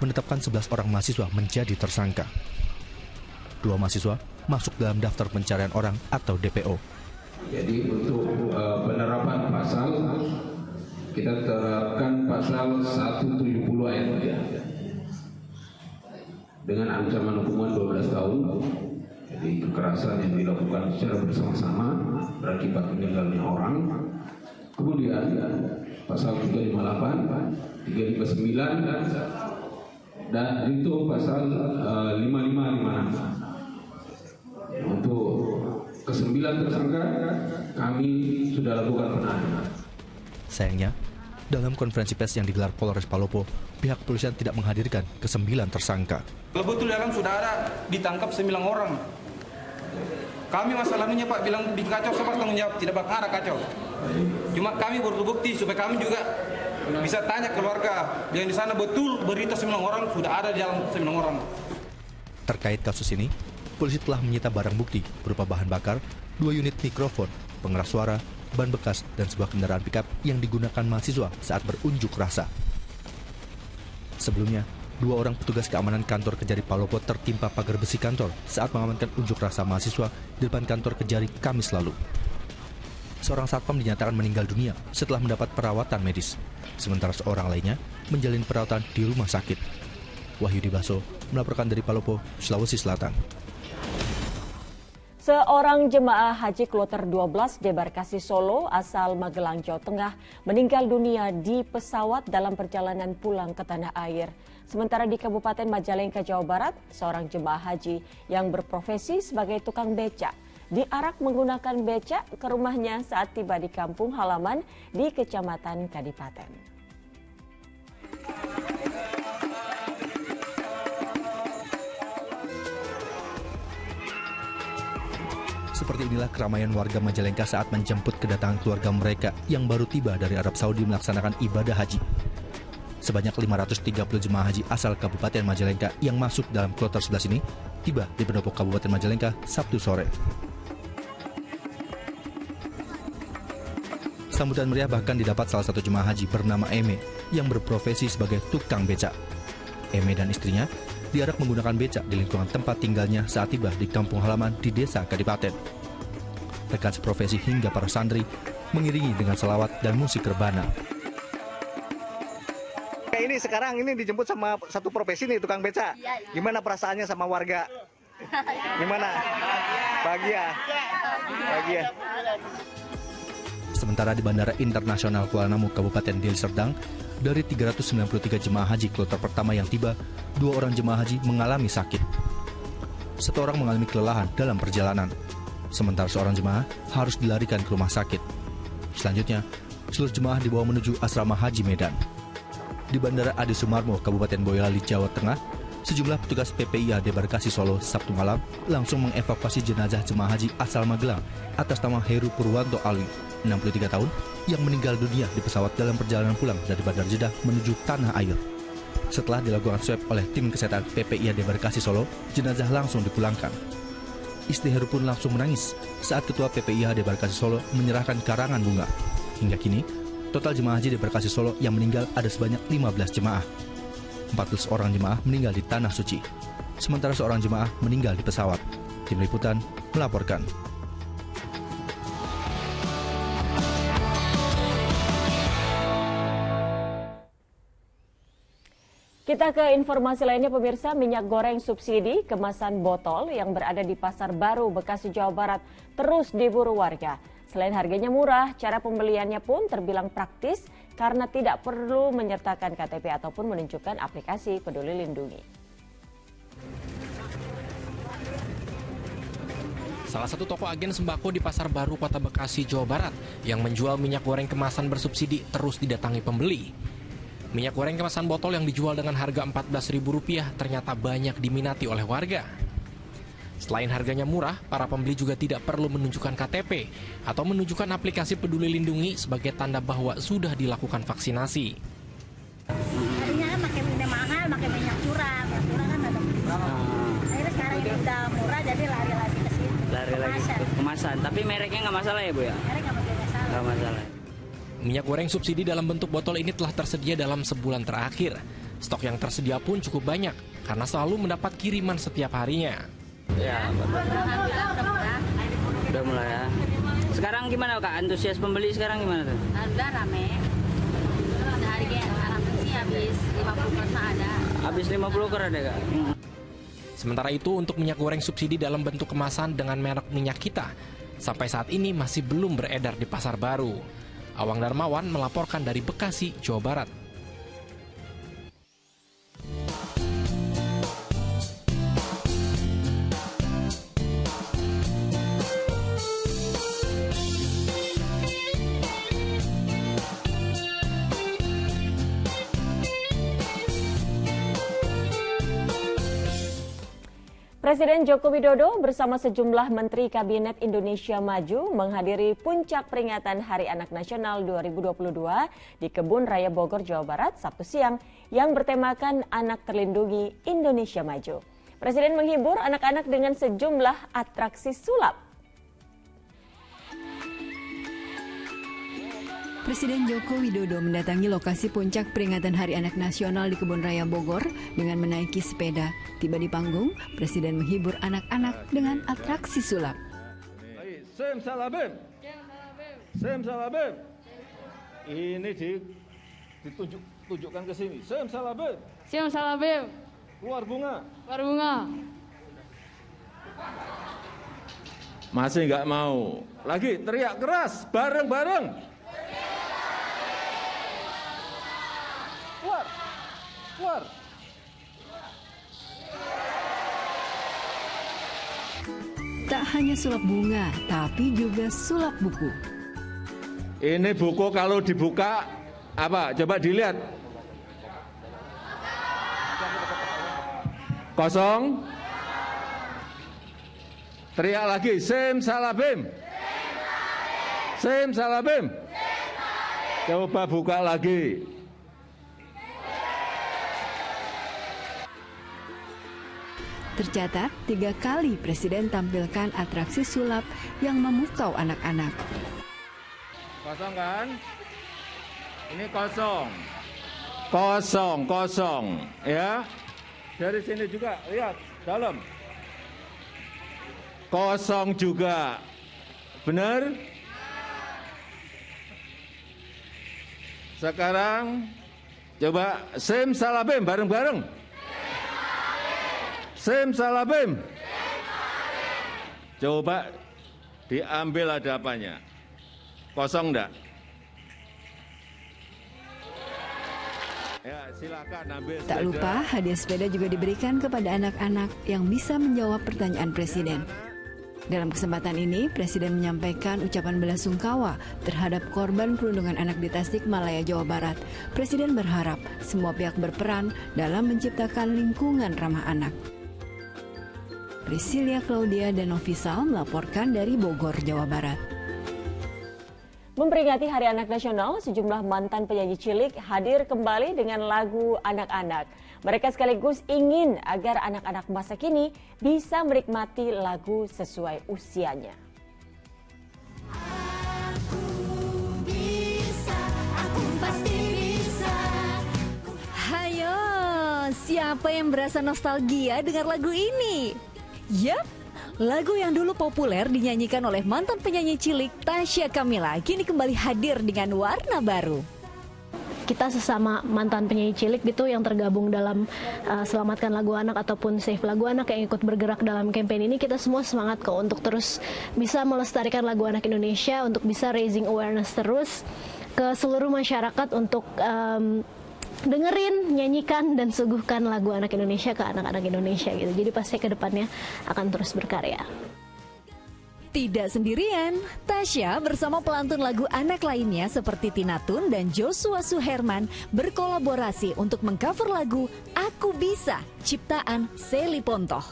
menetapkan 11 orang mahasiswa menjadi tersangka. 2 mahasiswa masuk dalam daftar pencarian orang atau DPO. Jadi untuk penerapan pasal, kita terapkan pasal 170 ayat 3 dengan ancaman hukuman 12 tahun. Jadi kekerasan yang dilakukan secara bersama-sama berakibat meninggalnya orang. Kemudian pasal 358, 359 dan itu pasal 5556. Untuk ke-9 tersangka kami sudah lakukan penahanan. Sayangnya, dalam konferensi pers yang digelar Polres Palopo, pihak kepolisian tidak menghadirkan ke-9 tersangka. Kalau betul dalam sudah ada ditangkap 9 orang. Kami masalahnya Pak bilang di kacau siapa tanggung jawab, tidak bakal ada kacau. Cuma kami butuh bukti supaya kami juga bisa tanya keluarga yang di sana betul berita 9 orang sudah ada di dalam 9 orang. Terkait kasus ini, polisi telah menyita barang bukti berupa bahan bakar, 2 unit mikrofon, pengeras suara, ban bekas, dan sebuah kendaraan pickup yang digunakan mahasiswa saat berunjuk rasa. Sebelumnya, 2 orang petugas keamanan kantor Kejari Palopo tertimpa pagar besi kantor saat mengamankan unjuk rasa mahasiswa di depan kantor Kejari Kamis lalu. Seorang satpam dinyatakan meninggal dunia setelah mendapat perawatan medis, sementara seorang lainnya menjalani perawatan di rumah sakit. Wahyudi Baso melaporkan dari Palopo, Sulawesi Selatan. Seorang jemaah haji kloter 12 debarkasi Solo asal Magelang, Jawa Tengah meninggal dunia di pesawat dalam perjalanan pulang ke tanah air. Sementara di Kabupaten Majalengka, Jawa Barat, seorang jemaah haji yang berprofesi sebagai tukang becak diarak menggunakan becak ke rumahnya saat tiba di kampung halaman di Kecamatan Kadipaten. Seperti inilah keramaian warga Majalengka saat menjemput kedatangan keluarga mereka yang baru tiba dari Arab Saudi melaksanakan ibadah haji. Sebanyak 530 jemaah haji asal Kabupaten Majalengka yang masuk dalam kloter 11 ini tiba di pendopo Kabupaten Majalengka Sabtu sore. Sambutan meriah bahkan didapat salah satu jemaah haji bernama Eme yang berprofesi sebagai tukang becak. Eme dan istrinya diarak menggunakan becak di lingkungan tempat tinggalnya saat tiba di kampung halaman di desa Kadipaten. Rekan seprofesi hingga para santri mengiringi dengan selawat dan musik rebana. Ini sekarang ini dijemput sama satu profesi nih, tukang becak. Gimana perasaannya sama warga? Gimana? Bahagia. Bahagia. Sementara di Bandara Internasional Kuala Namu, Kabupaten Deli Serdang, dari 393 jemaah haji kloter pertama yang tiba, 2 orang jemaah haji mengalami sakit. 1 orang mengalami kelelahan dalam perjalanan, sementara seorang jemaah harus dilarikan ke rumah sakit. Selanjutnya, seluruh jemaah dibawa menuju asrama haji Medan. Di Bandara Adi Sumarmo, Kabupaten Boyolali, Jawa Tengah, sejumlah petugas PPIA Debarkasi Solo Sabtu malam langsung mengevakuasi jenazah jemaah haji asal Magelang atas nama Heru Purwanto Alwi, 63 tahun, yang meninggal dunia di pesawat dalam perjalanan pulang dari Bandar Jeddah menuju Tanah Air. Setelah dilakukan swab oleh tim kesehatan PPIA Debarkasi Solo, jenazah langsung dipulangkan. Istri Heru pun langsung menangis saat Ketua PPIA Debarkasi Solo menyerahkan karangan bunga. Hingga kini, total jemaah haji Debarkasi Solo yang meninggal ada sebanyak 15 jemaah. 14 orang jemaah meninggal di Tanah Suci, sementara seorang jemaah meninggal di pesawat. Tim Liputan melaporkan. Kita ke informasi lainnya pemirsa, minyak goreng subsidi kemasan botol yang berada di Pasar Baru, Bekasi, Jawa Barat terus diburu warga. Selain harganya murah, cara pembeliannya pun terbilang praktis karena tidak perlu menyertakan KTP ataupun menunjukkan aplikasi Peduli Lindungi. Salah satu toko agen sembako di Pasar Baru, Kota Bekasi, Jawa Barat yang menjual minyak goreng kemasan bersubsidi terus didatangi pembeli. Minyak goreng kemasan botol yang dijual dengan harga Rp14.000 ternyata banyak diminati oleh warga. Selain harganya murah, para pembeli juga tidak perlu menunjukkan KTP atau menunjukkan aplikasi Peduli Lindungi sebagai tanda bahwa sudah dilakukan vaksinasi. Tadinya kan pakai minyak mahal, pakai minyak curah. Minyak curah kan ada akhirnya sekarang ini udah murah, jadi lari lagi ke sini. Lari lagi ke kemasan, tapi mereknya nggak masalah ya Bu ya? Merek nggak masalah. Nggak masalah. Minyak goreng subsidi dalam bentuk botol ini telah tersedia dalam sebulan terakhir. Stok yang tersedia pun cukup banyak karena selalu mendapat kiriman setiap harinya. Ya, udah mulai ya. Sekarang gimana Kak? Antusias pembeli sekarang gimana tuh? Udah rame. Sehari sih habis 50 per ada. Habis 50 per ada Kak? Sementara itu untuk minyak goreng subsidi dalam bentuk kemasan dengan merek Minyak Kita sampai saat ini masih belum beredar di pasar baru. Awang Darmawan melaporkan dari Bekasi, Jawa Barat. Presiden Joko Widodo bersama sejumlah Menteri Kabinet Indonesia Maju menghadiri puncak peringatan Hari Anak Nasional 2022 di Kebun Raya Bogor, Jawa Barat, Sabtu siang yang bertemakan Anak Terlindungi Indonesia Maju. Presiden menghibur anak-anak dengan sejumlah atraksi sulap. Presiden Joko Widodo mendatangi lokasi puncak peringatan Hari Anak Nasional di Kebun Raya Bogor dengan menaiki sepeda. Tiba di panggung, Presiden menghibur anak-anak dengan atraksi sulap. Sem salabim. Sem salabim. Ini ditunjukkan ke sini. Sem salabim. Sem salabim. Keluar bunga. Keluar bunga. Masih nggak mau. Lagi teriak keras, bareng-bareng. Keluar. Tak hanya sulap bunga, tapi juga sulap buku. Ini buku kalau dibuka, apa? Coba dilihat. Kosong. Teriak lagi, sem salabim. Sem salabim. Coba buka lagi. Tercatat 3 kali Presiden tampilkan atraksi sulap yang memukau anak-anak. Kosong kan? Ini kosong. Kosong. Ya. Dari sini juga, lihat, dalam. Kosong juga. Benar? Sekarang, coba sem salabim bareng-bareng. Sem salabim. Coba diambil ada apanya. Kosong enggak? Ya, silakan ambil sepeda. Tak lupa hadiah sepeda juga diberikan kepada anak-anak yang bisa menjawab pertanyaan Presiden. Dalam kesempatan ini, Presiden menyampaikan ucapan belasungkawa terhadap korban perundungan anak di Tasikmalaya, Jawa Barat. Presiden berharap semua pihak berperan dalam menciptakan lingkungan ramah anak. Priscilia Claudia dan Novisal melaporkan dari Bogor, Jawa Barat. Memperingati Hari Anak Nasional, sejumlah mantan penyanyi cilik hadir kembali dengan lagu anak-anak. Mereka sekaligus ingin agar anak-anak masa kini bisa menikmati lagu sesuai usianya. Hayo, siapa yang berasa nostalgia dengar lagu ini? Yap, lagu yang dulu populer dinyanyikan oleh mantan penyanyi cilik Tasya Kamila kini kembali hadir dengan warna baru. Kita sesama mantan penyanyi cilik gitu yang tergabung dalam Selamatkan Lagu Anak ataupun Save Lagu Anak yang ikut bergerak dalam kampanye ini, kita semua semangat kok untuk terus bisa melestarikan lagu anak Indonesia, untuk bisa raising awareness terus ke seluruh masyarakat untuk dengerin, nyanyikan, dan suguhkan lagu anak Indonesia ke anak-anak Indonesia gitu. Jadi pasti ke depannya akan terus berkarya. Tidak sendirian, Tasya bersama pelantun lagu anak lainnya seperti Tina Tun dan Joshua Suherman berkolaborasi untuk mengcover lagu Aku Bisa, ciptaan Sally Pontoh.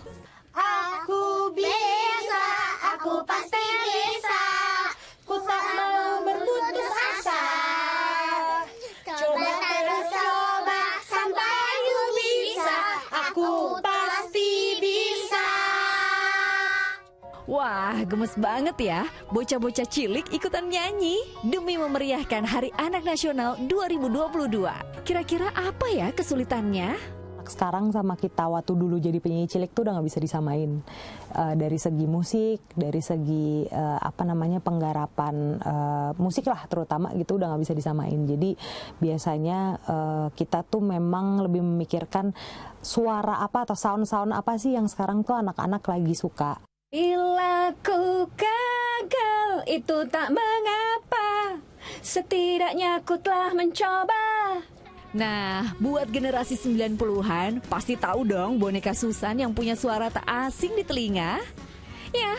Aku bisa, aku pasti bisa, ku tak mau berputus asa. Coba terus coba sampai aku bisa, aku pasti bisa. Wah, gemes banget ya, bocah-bocah cilik ikutan nyanyi demi memeriahkan Hari Anak Nasional 2022. Kira-kira apa ya kesulitannya? Sekarang sama kita waktu dulu jadi penyanyi cilik tuh udah nggak bisa disamain, dari segi musik, dari segi penggarapan musik lah terutama gitu udah nggak bisa disamain. Jadi biasanya kita tuh memang lebih memikirkan suara apa atau sound apa sih yang sekarang tuh anak-anak lagi suka. Bila ku gagal itu tak mengapa, setidaknya ku telah mencoba. Nah, buat generasi 90-an, pasti tahu dong boneka Susan yang punya suara tak asing di telinga. Ya,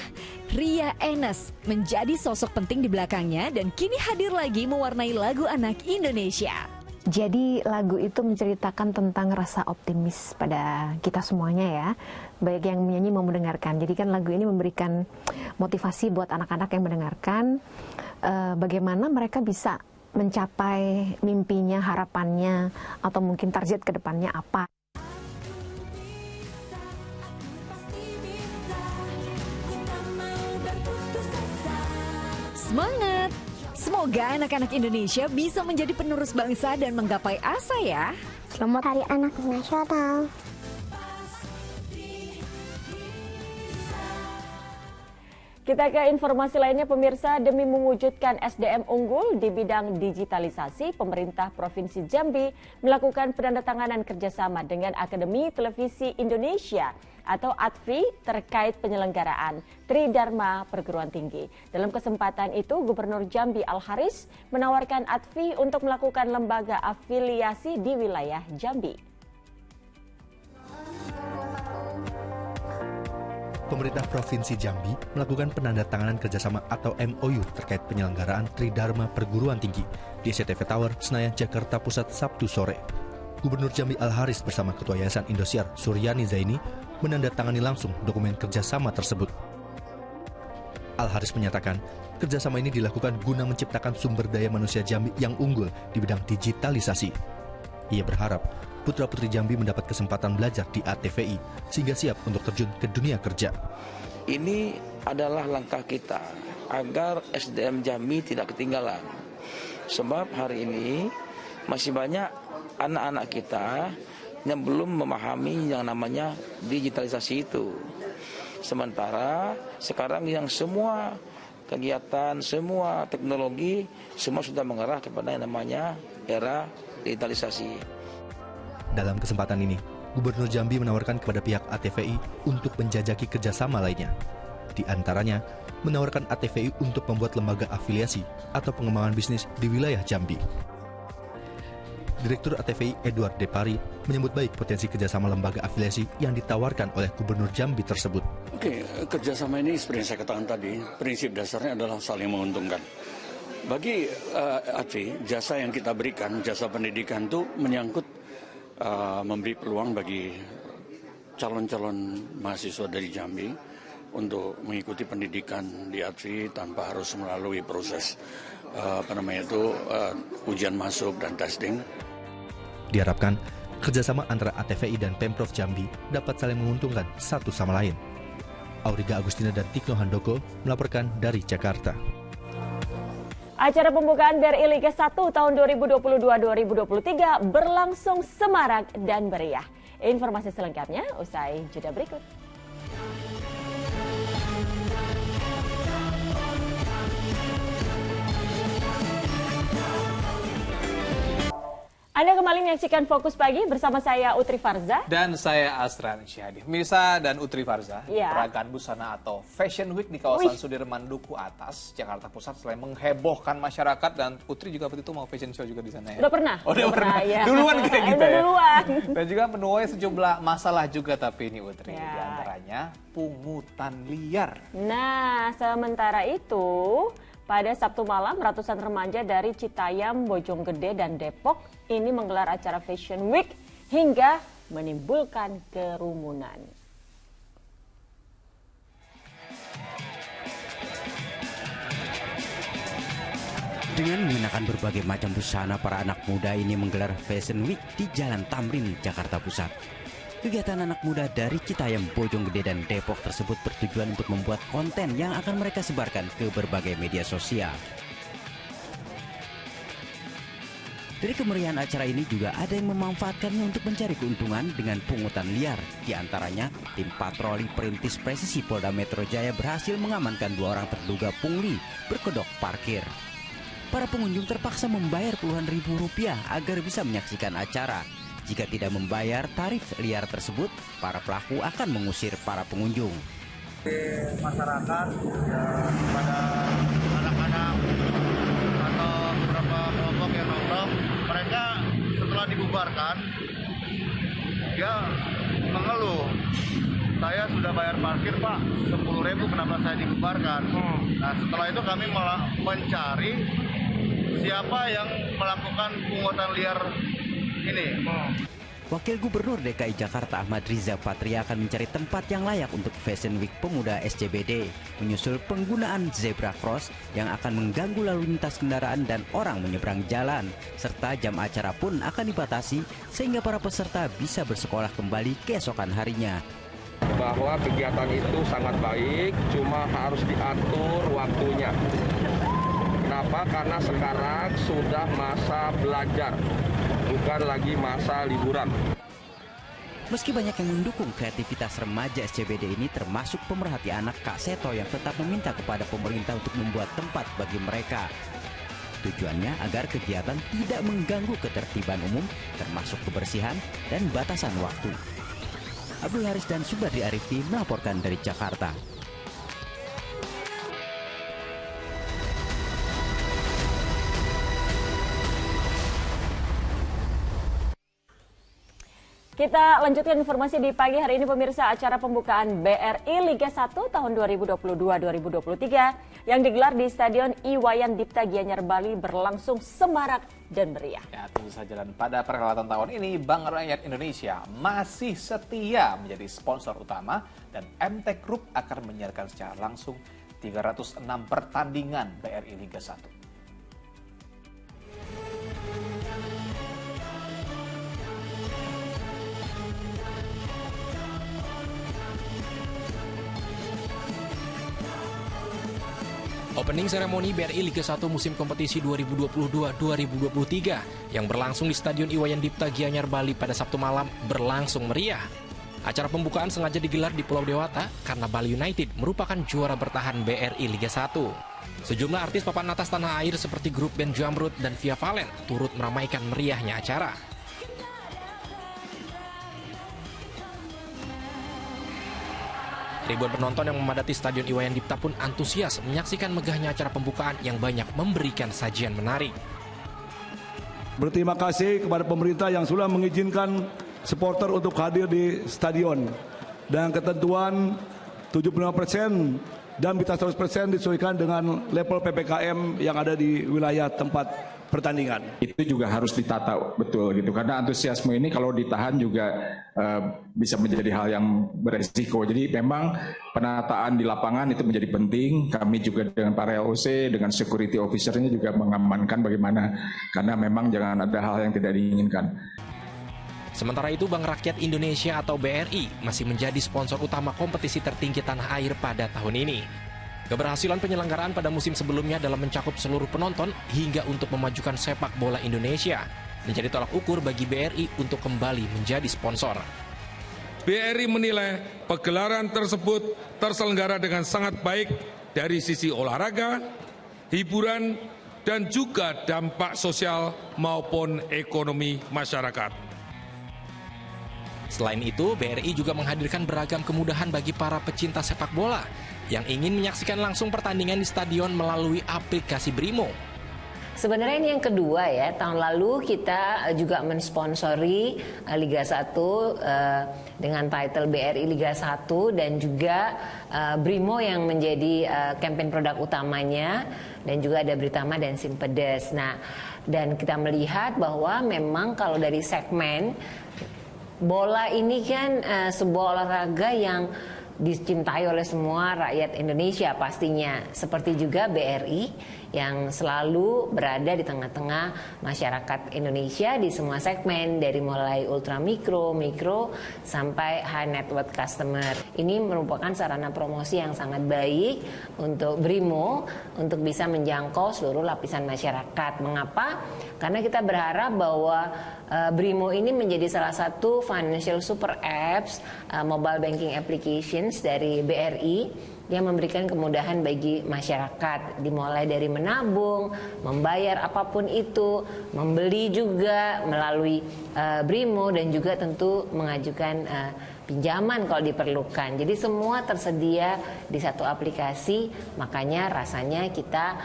Ria Enes menjadi sosok penting di belakangnya dan kini hadir lagi mewarnai lagu anak Indonesia. Jadi lagu itu menceritakan tentang rasa optimis pada kita semuanya ya, baik yang menyanyi mau mendengarkan. Jadi kan lagu ini memberikan motivasi buat anak-anak yang mendengarkan, bagaimana mereka bisa mencapai mimpinya, harapannya, atau mungkin target ke depannya apa. Semangat! Semoga anak-anak Indonesia bisa menjadi penerus bangsa dan menggapai asa ya. Selamat Hari Anak Nasional. Kita ke informasi lainnya pemirsa, demi mewujudkan SDM unggul di bidang digitalisasi, pemerintah Provinsi Jambi melakukan penandatanganan kerjasama dengan Akademi Televisi Indonesia atau ATVI terkait penyelenggaraan Tridharma Perguruan Tinggi. Dalam kesempatan itu, Gubernur Jambi Al-Haris menawarkan ATVI untuk melakukan lembaga afiliasi di wilayah Jambi. Pemerintah Provinsi Jambi melakukan penandatanganan kerjasama atau MOU terkait penyelenggaraan Tridharma Perguruan Tinggi di SCTV Tower, Senayan, Jakarta Pusat, Sabtu sore. Gubernur Jambi Al-Haris bersama Ketua Yayasan Indosiar, Suryani Zaini, menandatangani langsung dokumen kerjasama tersebut. Al-Haris menyatakan, kerjasama ini dilakukan guna menciptakan sumber daya manusia Jambi yang unggul di bidang digitalisasi. Ia berharap putra-putri Jambi mendapat kesempatan belajar di ATVI sehingga siap untuk terjun ke dunia kerja. Ini adalah langkah kita agar SDM Jambi tidak ketinggalan. Sebab hari ini masih banyak anak-anak kita yang belum memahami yang namanya digitalisasi itu. Sementara sekarang yang semua kegiatan, semua teknologi, semua sudah mengarah kepada yang namanya era digitalisasi. Dalam kesempatan ini, Gubernur Jambi menawarkan kepada pihak ATVI untuk menjajaki kerjasama lainnya. Di antaranya, menawarkan ATVI untuk membuat lembaga afiliasi atau pengembangan bisnis di wilayah Jambi. Direktur ATVI Edward Depari menyambut baik potensi kerjasama lembaga afiliasi yang ditawarkan oleh Gubernur Jambi tersebut. Oke, kerjasama ini seperti yang saya katakan tadi, prinsip dasarnya adalah saling menguntungkan. Bagi ATVI, jasa yang kita berikan, jasa pendidikan itu menyangkut memberi peluang bagi calon-calon mahasiswa dari Jambi untuk mengikuti pendidikan di ATVI tanpa harus melalui proses ujian masuk dan testing. Diharapkan kerjasama antara ATVI dan Pemprov Jambi dapat saling menguntungkan satu sama lain. Auriga Agustina dan Tikno Handoko melaporkan dari Jakarta. Acara pembukaan BRI Liga 1 tahun 2022-2023 berlangsung semarak dan meriah. Informasi selengkapnya usai jeda berikut. Anda kembali menyaksikan Fokus Pagi bersama saya Utri Farza. Dan saya Asran Syahadi. Mirsa dan Utri Farza, ya. peragaan busana atau Fashion Week di kawasan Sudirman Duku Atas, Jakarta Pusat selain menghebohkan masyarakat, dan Utri juga waktu itu mau fashion show juga di sana ya? Udah pernah. Oh, udah pernah. Ya. Duluan kayak gitu ya? Duluan. Dan juga menuai sejumlah masalah juga tapi ini Utri. Ya. Di antaranya pungutan liar. Nah, sementara itu pada Sabtu malam, ratusan remaja dari Citayam, Bojonggede, dan Depok ini menggelar acara Fashion Week hingga menimbulkan kerumunan. Dengan mengenakan berbagai macam busana, para anak muda ini menggelar Fashion Week di Jalan Tamrin, Jakarta Pusat. Kegiatan anak muda dari Citayam, Bojonggede, dan Depok tersebut bertujuan untuk membuat konten yang akan mereka sebarkan ke berbagai media sosial. Dari kemeriahan acara ini juga ada yang memanfaatkannya untuk mencari keuntungan dengan pungutan liar. Di antaranya, tim patroli perintis presisi Polda Metro Jaya berhasil mengamankan 2 orang terduga pungli berkedok parkir. Para pengunjung terpaksa membayar puluhan ribu rupiah agar bisa menyaksikan acara. Jika tidak membayar tarif liar tersebut, para pelaku akan mengusir para pengunjung. Masyarakat pada anak-anak atau beberapa kelompok yang nongkrong, mereka setelah dibubarkan dia mengeluh, saya sudah bayar parkir Pak 10.000, kenapa saya dibubarkan. Nah setelah itu kami mencari siapa yang melakukan pungutan liar ini. Wakil Gubernur DKI Jakarta Ahmad Riza Patria akan mencari tempat yang layak untuk Fashion Week Pemuda SCBD, menyusul penggunaan zebra cross yang akan mengganggu lalu lintas kendaraan dan orang menyeberang jalan, serta jam acara pun akan dibatasi sehingga para peserta bisa bersekolah kembali keesokan harinya. Bahwa kegiatan itu sangat baik, cuma harus diatur waktunya. Kenapa? Karena sekarang sudah masa belajar, bukan lagi masa liburan. Meski banyak yang mendukung kreativitas remaja SCBD ini, termasuk pemerhati anak Kak Seto yang tetap meminta kepada pemerintah untuk membuat tempat bagi mereka. Tujuannya agar kegiatan tidak mengganggu ketertiban umum, termasuk kebersihan dan batasan waktu. Abdul Haris dan Subadri Arifti melaporkan dari Jakarta. Kita lanjutkan informasi di pagi hari ini pemirsa. Acara pembukaan BRI Liga 1 tahun 2022-2023 yang digelar di Stadion Iwayan Dipta Gianyar Bali berlangsung semarak dan meriah. Ya, tentu saja, dan pada perhelatan tahun ini Bank Rakyat Indonesia masih setia menjadi sponsor utama dan MT Group akan menyiarkan secara langsung 306 pertandingan BRI Liga 1. Opening seremoni BRI Liga 1 musim kompetisi 2022-2023 yang berlangsung di Stadion Iwayan Dipta Gianyar Bali pada Sabtu malam berlangsung meriah. Acara pembukaan sengaja digelar di Pulau Dewata karena Bali United merupakan juara bertahan BRI Liga 1. Sejumlah artis papan atas tanah air seperti grup band Jamrud dan Via Valen turut meramaikan meriahnya acara. Ribuan penonton yang memadati Stadion Iwayan Dipta pun antusias menyaksikan megahnya acara pembukaan yang banyak memberikan sajian menarik. Berterima kasih kepada pemerintah yang sudah mengizinkan supporter untuk hadir di stadion. Dan ketentuan 75% dan bisa 100% disesuaikan dengan level PPKM yang ada di wilayah tempat pertandingan. Itu juga harus ditata betul gitu, karena antusiasme ini kalau ditahan juga bisa menjadi hal yang beresiko. Jadi memang penataan di lapangan itu menjadi penting. Kami juga dengan para LOC, dengan security officer-nya juga mengamankan bagaimana, karena memang jangan ada hal yang tidak diinginkan. Sementara itu Bank Rakyat Indonesia atau BRI masih menjadi sponsor utama kompetisi tertinggi tanah air pada tahun ini. Keberhasilan penyelenggaraan pada musim sebelumnya dalam mencakup seluruh penonton hingga untuk memajukan sepak bola Indonesia menjadi tolak ukur bagi BRI untuk kembali menjadi sponsor. BRI menilai pegelaran tersebut terselenggara dengan sangat baik dari sisi olahraga, hiburan, dan juga dampak sosial maupun ekonomi masyarakat. Selain itu, BRI juga menghadirkan beragam kemudahan bagi para pecinta sepak bola yang ingin menyaksikan langsung pertandingan di stadion melalui aplikasi Brimo. Sebenarnya ini yang kedua ya, tahun lalu kita juga mensponsori Liga 1 dengan title BRI Liga 1 dan juga Brimo yang menjadi campaign produk utamanya, dan juga ada Britama dan Simpedes. Nah, dan kita melihat bahwa memang kalau dari segmen bola ini kan sebuah olahraga yang dicintai oleh semua rakyat Indonesia pastinya, seperti juga BRI yang selalu berada di tengah-tengah masyarakat Indonesia di semua segmen, dari mulai ultra mikro, sampai high net worth customer. Ini merupakan sarana promosi yang sangat baik untuk BRIMO untuk bisa menjangkau seluruh lapisan masyarakat. Mengapa? Karena kita berharap bahwa BRIMO ini menjadi salah satu financial super apps, mobile banking applications dari BRI yang memberikan kemudahan bagi masyarakat, dimulai dari menabung, membayar apapun itu, membeli juga melalui BRIMO, dan juga tentu mengajukan pinjaman kalau diperlukan. Jadi semua tersedia di satu aplikasi, makanya rasanya kita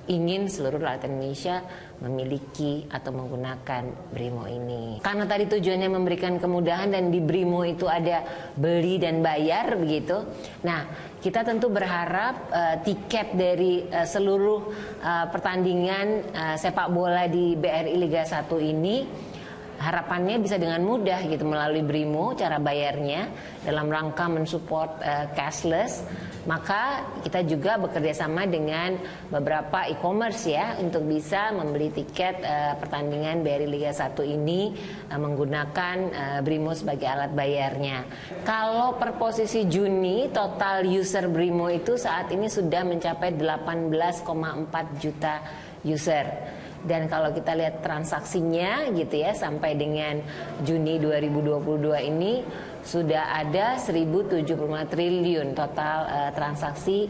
ingin seluruh rakyat Indonesia memiliki atau menggunakan BRIMO ini. Karena tadi tujuannya memberikan kemudahan dan di BRIMO itu ada beli dan bayar begitu. Nah, kita tentu berharap tiket dari seluruh pertandingan sepak bola di BRI Liga 1 ini harapannya bisa dengan mudah gitu melalui BRIMO cara bayarnya dalam rangka mensupport cashless. Maka kita juga bekerja sama dengan beberapa e-commerce ya untuk bisa membeli tiket pertandingan BRI Liga 1 ini menggunakan BRIMO sebagai alat bayarnya. Kalau per posisi Juni total user BRIMO itu saat ini sudah mencapai 18,4 juta user. Dan kalau kita lihat transaksinya gitu ya sampai dengan Juni 2022 ini sudah ada 1.075 triliun total transaksi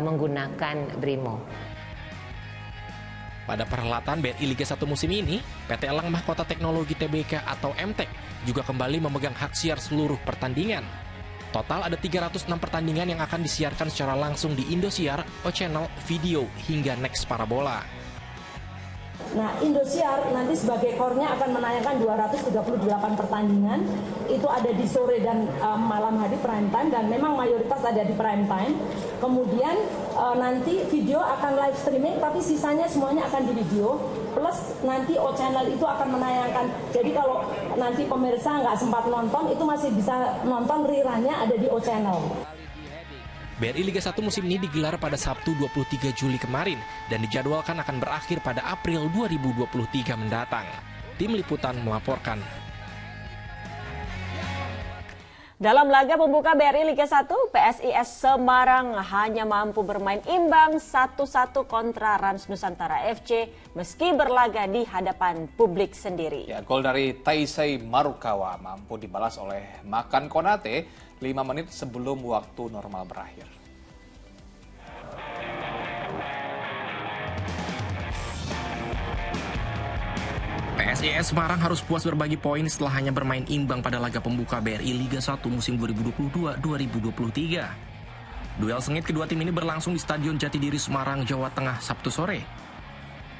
menggunakan BRIMO. Pada perhelatan BRI Liga 1 musim ini, PT Elang Mahkota Teknologi Tbk atau MTEK juga kembali memegang hak siar seluruh pertandingan. Total ada 306 pertandingan yang akan disiarkan secara langsung di Indosiar, O-Channel, Video, hingga Next Parabola. Nah, Indosiar nanti sebagai core-nya akan menayangkan 238 pertandingan. Itu ada di sore dan malam hari prime time, dan memang mayoritas ada di prime time. Kemudian nanti video akan live streaming, tapi sisanya semuanya akan di video. Plus nanti O-Channel itu akan menayangkan. Jadi kalau nanti pemirsa nggak sempat nonton, itu masih bisa nonton rerunnya ada di O-Channel. BRI Liga 1 musim ini digelar pada Sabtu 23 Juli kemarin dan dijadwalkan akan berakhir pada April 2023 mendatang. Tim Liputan melaporkan. Dalam laga pembuka BRI Liga 1, PSIS Semarang hanya mampu bermain imbang 1-1 kontra Rans Nusantara FC meski berlaga di hadapan publik sendiri. Ya, gol dari Taisei Marukawa mampu dibalas oleh Makan Konate 5 menit sebelum waktu normal berakhir. PSIS Semarang harus puas berbagi poin setelah hanya bermain imbang pada laga pembuka BRI Liga 1 musim 2022-2023. Duel sengit kedua tim ini berlangsung di Stadion Jatidiri Semarang, Jawa Tengah, Sabtu sore.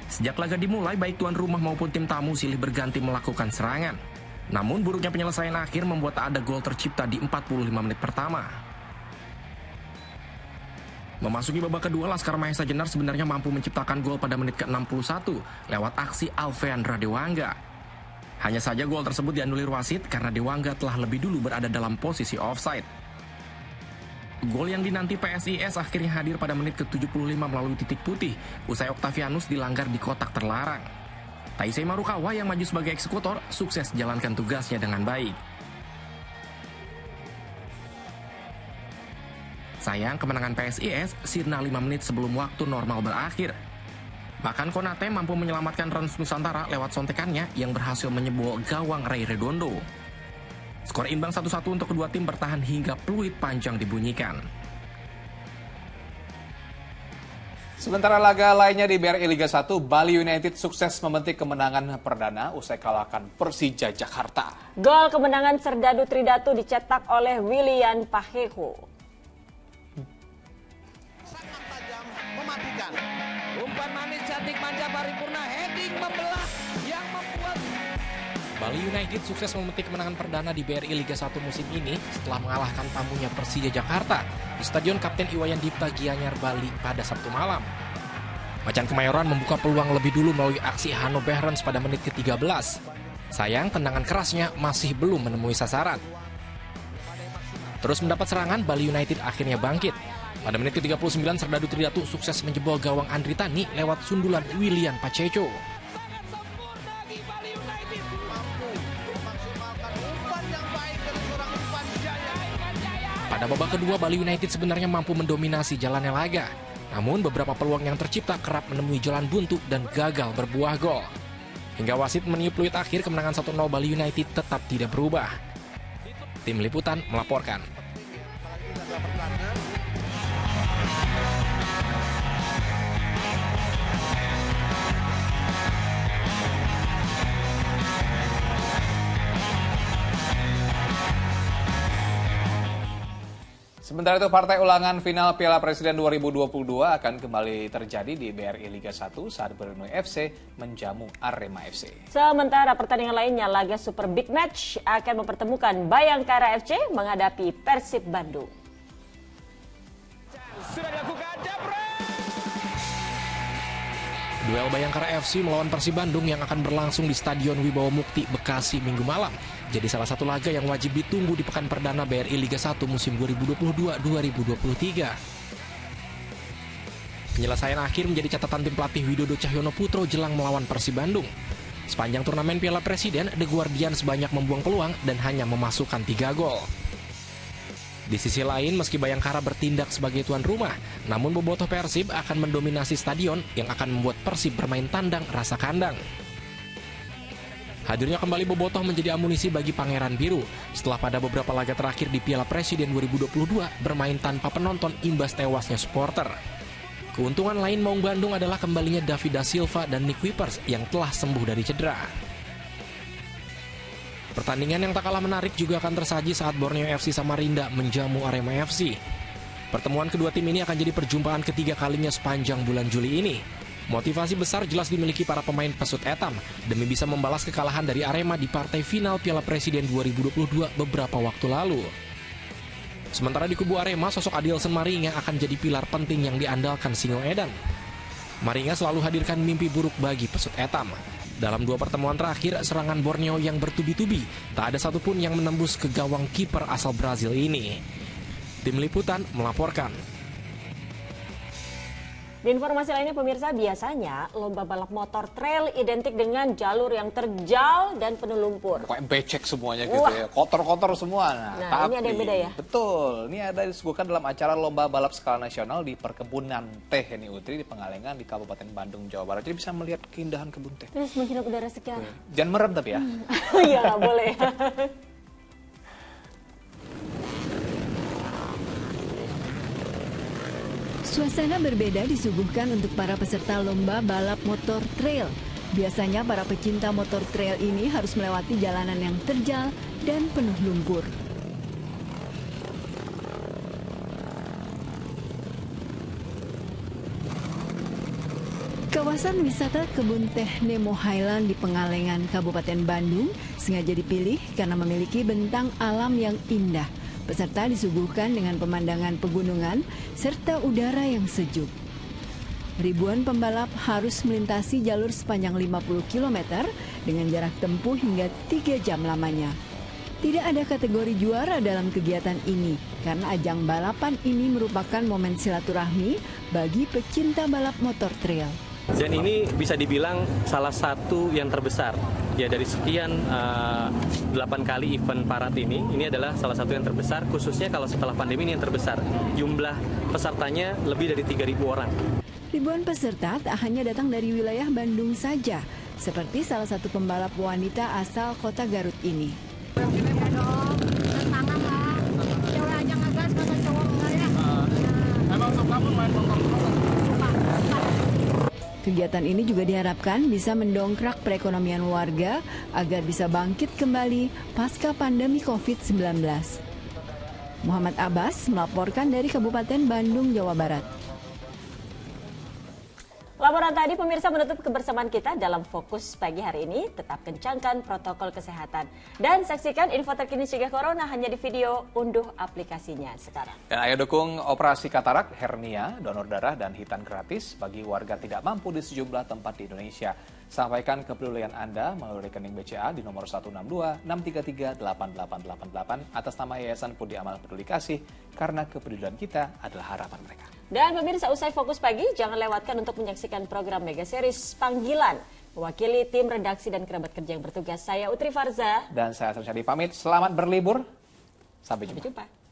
Sejak laga dimulai, baik tuan rumah maupun tim tamu silih berganti melakukan serangan. Namun buruknya penyelesaian akhir membuat tak ada gol tercipta di 45 menit pertama. Memasuki babak kedua, Laskar Mahesa Jenar sebenarnya mampu menciptakan gol pada menit ke-61 lewat aksi Alveandra Dewangga. Hanya saja gol tersebut dianulir wasit karena Dewangga telah lebih dulu berada dalam posisi offside. Gol yang dinanti PSIS akhirnya hadir pada menit ke-75 melalui titik putih usai Octavianus dilanggar di kotak terlarang. Taisei Marukawa yang maju sebagai eksekutor sukses jalankan tugasnya dengan baik. Sayang, kemenangan PSIS sirna 5 menit sebelum waktu normal berakhir. Bahkan Konate mampu menyelamatkan Rans Nusantara lewat sontekannya yang berhasil menyebol gawang Ray Redondo. Skor imbang 1-1 untuk kedua tim bertahan hingga peluit panjang dibunyikan. Sementara laga lainnya di BRI Liga 1, Bali United sukses memetik kemenangan perdana usai kalahkan Persija Jakarta. Gol kemenangan Serdadu Tridatu dicetak oleh Willian Paheho. Mematikan umpan manis cantik manja paripurna, heading membelah yang membuat Bali United sukses memetik kemenangan perdana di BRI Liga 1 musim ini setelah mengalahkan tamunya Persija Jakarta di Stadion Kapten Iwayan Dipta Gianyar, Bali pada Sabtu malam. Macan Kemayoran membuka peluang lebih dulu melalui aksi Hanno Behrens pada menit ke-13. Sayang, tendangan kerasnya masih belum menemui sasaran. Terus mendapat serangan, Bali United akhirnya bangkit. Pada menit ke-39, Serdadu Tridatu sukses menjebol gawang Andri Tani lewat sundulan Willian Pacheco. Pada babak kedua, Bali United sebenarnya mampu mendominasi jalannya laga. Namun beberapa peluang yang tercipta kerap menemui jalan buntu dan gagal berbuah gol. Hingga wasit meniup peluit akhir, kemenangan 1-0 Bali United tetap tidak berubah. Tim Liputan melaporkan. Sementara itu, partai ulangan final Piala Presiden 2022 akan kembali terjadi di BRI Liga 1 saat Borneo FC menjamu Arema FC. Sementara pertandingan lainnya, laga Super Big Match akan mempertemukan Bayangkara FC menghadapi Persib Bandung. Sudah dilakukan Japra. Duel Bayangkara FC melawan Persib Bandung yang akan berlangsung di Stadion Wibawa Mukti, Bekasi Minggu malam jadi salah satu laga yang wajib ditunggu di pekan perdana BRI Liga 1 musim 2022-2023. Penyelesaian akhir menjadi catatan tim pelatih Widodo Cahyono Putro jelang melawan Persib Bandung. Sepanjang turnamen Piala Presiden, The Guardians banyak membuang peluang dan hanya memasukkan 3 gol. Di sisi lain, meski Bayangkara bertindak sebagai tuan rumah, namun bobotoh Persib akan mendominasi stadion yang akan membuat Persib bermain tandang rasa kandang. Hadirnya kembali bobotoh menjadi amunisi bagi Pangeran Biru setelah pada beberapa laga terakhir di Piala Presiden 2022 bermain tanpa penonton imbas tewasnya supporter. Keuntungan lain Maung Bandung adalah kembalinya David Da Silva dan Nick Wipers yang telah sembuh dari cedera. Pertandingan yang tak kalah menarik juga akan tersaji saat Borneo FC Samarinda menjamu Arema FC. Pertemuan kedua tim ini akan jadi perjumpaan ketiga kalinya sepanjang bulan Juli ini. Motivasi besar jelas dimiliki para pemain pesut etam demi bisa membalas kekalahan dari Arema di partai final Piala Presiden 2022 beberapa waktu lalu. Sementara di kubu Arema, sosok Adilson Maringa akan jadi pilar penting yang diandalkan Singo Edan. Maringa selalu hadirkan mimpi buruk bagi pesut etam. Dalam 2 pertemuan terakhir, serangan Borneo yang bertubi-tubi, tak ada satupun yang menembus ke gawang kiper asal Brazil ini. Tim Liputan melaporkan. Di informasi lainnya pemirsa, biasanya lomba balap motor trail identik dengan jalur yang terjal dan penuh lumpur. Pokoknya becek semuanya gitu ya, kotor-kotor semua. Nah, ini ada yang beda ya? Betul, ini ada disuguhkan dalam acara lomba balap skala nasional di Perkebunan Teh Utri di Pengalengan di Kabupaten Bandung, Jawa Barat. Jadi bisa melihat keindahan kebun teh. Terus menghirup udara segar. Jangan merem tapi ya. Iya, nggak boleh. Suasana berbeda disuguhkan untuk para peserta lomba balap motor trail. Biasanya para pecinta motor trail ini harus melewati jalanan yang terjal dan penuh lumpur. Kawasan wisata Kebun Teh Nemo Highland di Pengalengan, Kabupaten Bandung sengaja dipilih karena memiliki bentang alam yang indah. Peserta disuguhkan dengan pemandangan pegunungan serta udara yang sejuk. Ribuan pembalap harus melintasi jalur sepanjang 50 km dengan jarak tempuh hingga 3 jam lamanya. Tidak ada kategori juara dalam kegiatan ini karena ajang balapan ini merupakan momen silaturahmi bagi pecinta balap motor trail. Dan ini bisa dibilang salah satu yang terbesar. Ya, dari sekian 8 kali event parade ini adalah salah satu yang terbesar, khususnya kalau setelah pandemi ini yang terbesar. Jumlah pesertanya lebih dari 3.000 orang. Ribuan peserta tak hanya datang dari wilayah Bandung saja, seperti salah satu pembalap wanita asal kota Garut ini. Kegiatan ini juga diharapkan bisa mendongkrak perekonomian warga agar bisa bangkit kembali pasca pandemi COVID-19. Muhammad Abbas melaporkan dari Kabupaten Bandung, Jawa Barat. Laporan tadi pemirsa menutup kebersamaan kita dalam Fokus pagi hari ini. Tetap kencangkan protokol kesehatan. Dan saksikan info terkini cegah corona hanya di video, unduh aplikasinya sekarang. Dan ayo dukung operasi katarak, hernia, donor darah, dan hitan gratis bagi warga tidak mampu di sejumlah tempat di Indonesia. Sampaikan kepedulian Anda melalui rekening BCA di nomor 162-633-8888 atas nama Yayasan Pudi Amal Peduli Kasih, karena kepedulian kita adalah harapan mereka. Dan pemirsa, usai Fokus Pagi, jangan lewatkan untuk menyaksikan program Mega Series Panggilan. Mewakili tim redaksi dan kerabat kerja yang bertugas, saya Utri Farza. Dan saya Asri Syadi pamit, selamat berlibur. Sampai jumpa.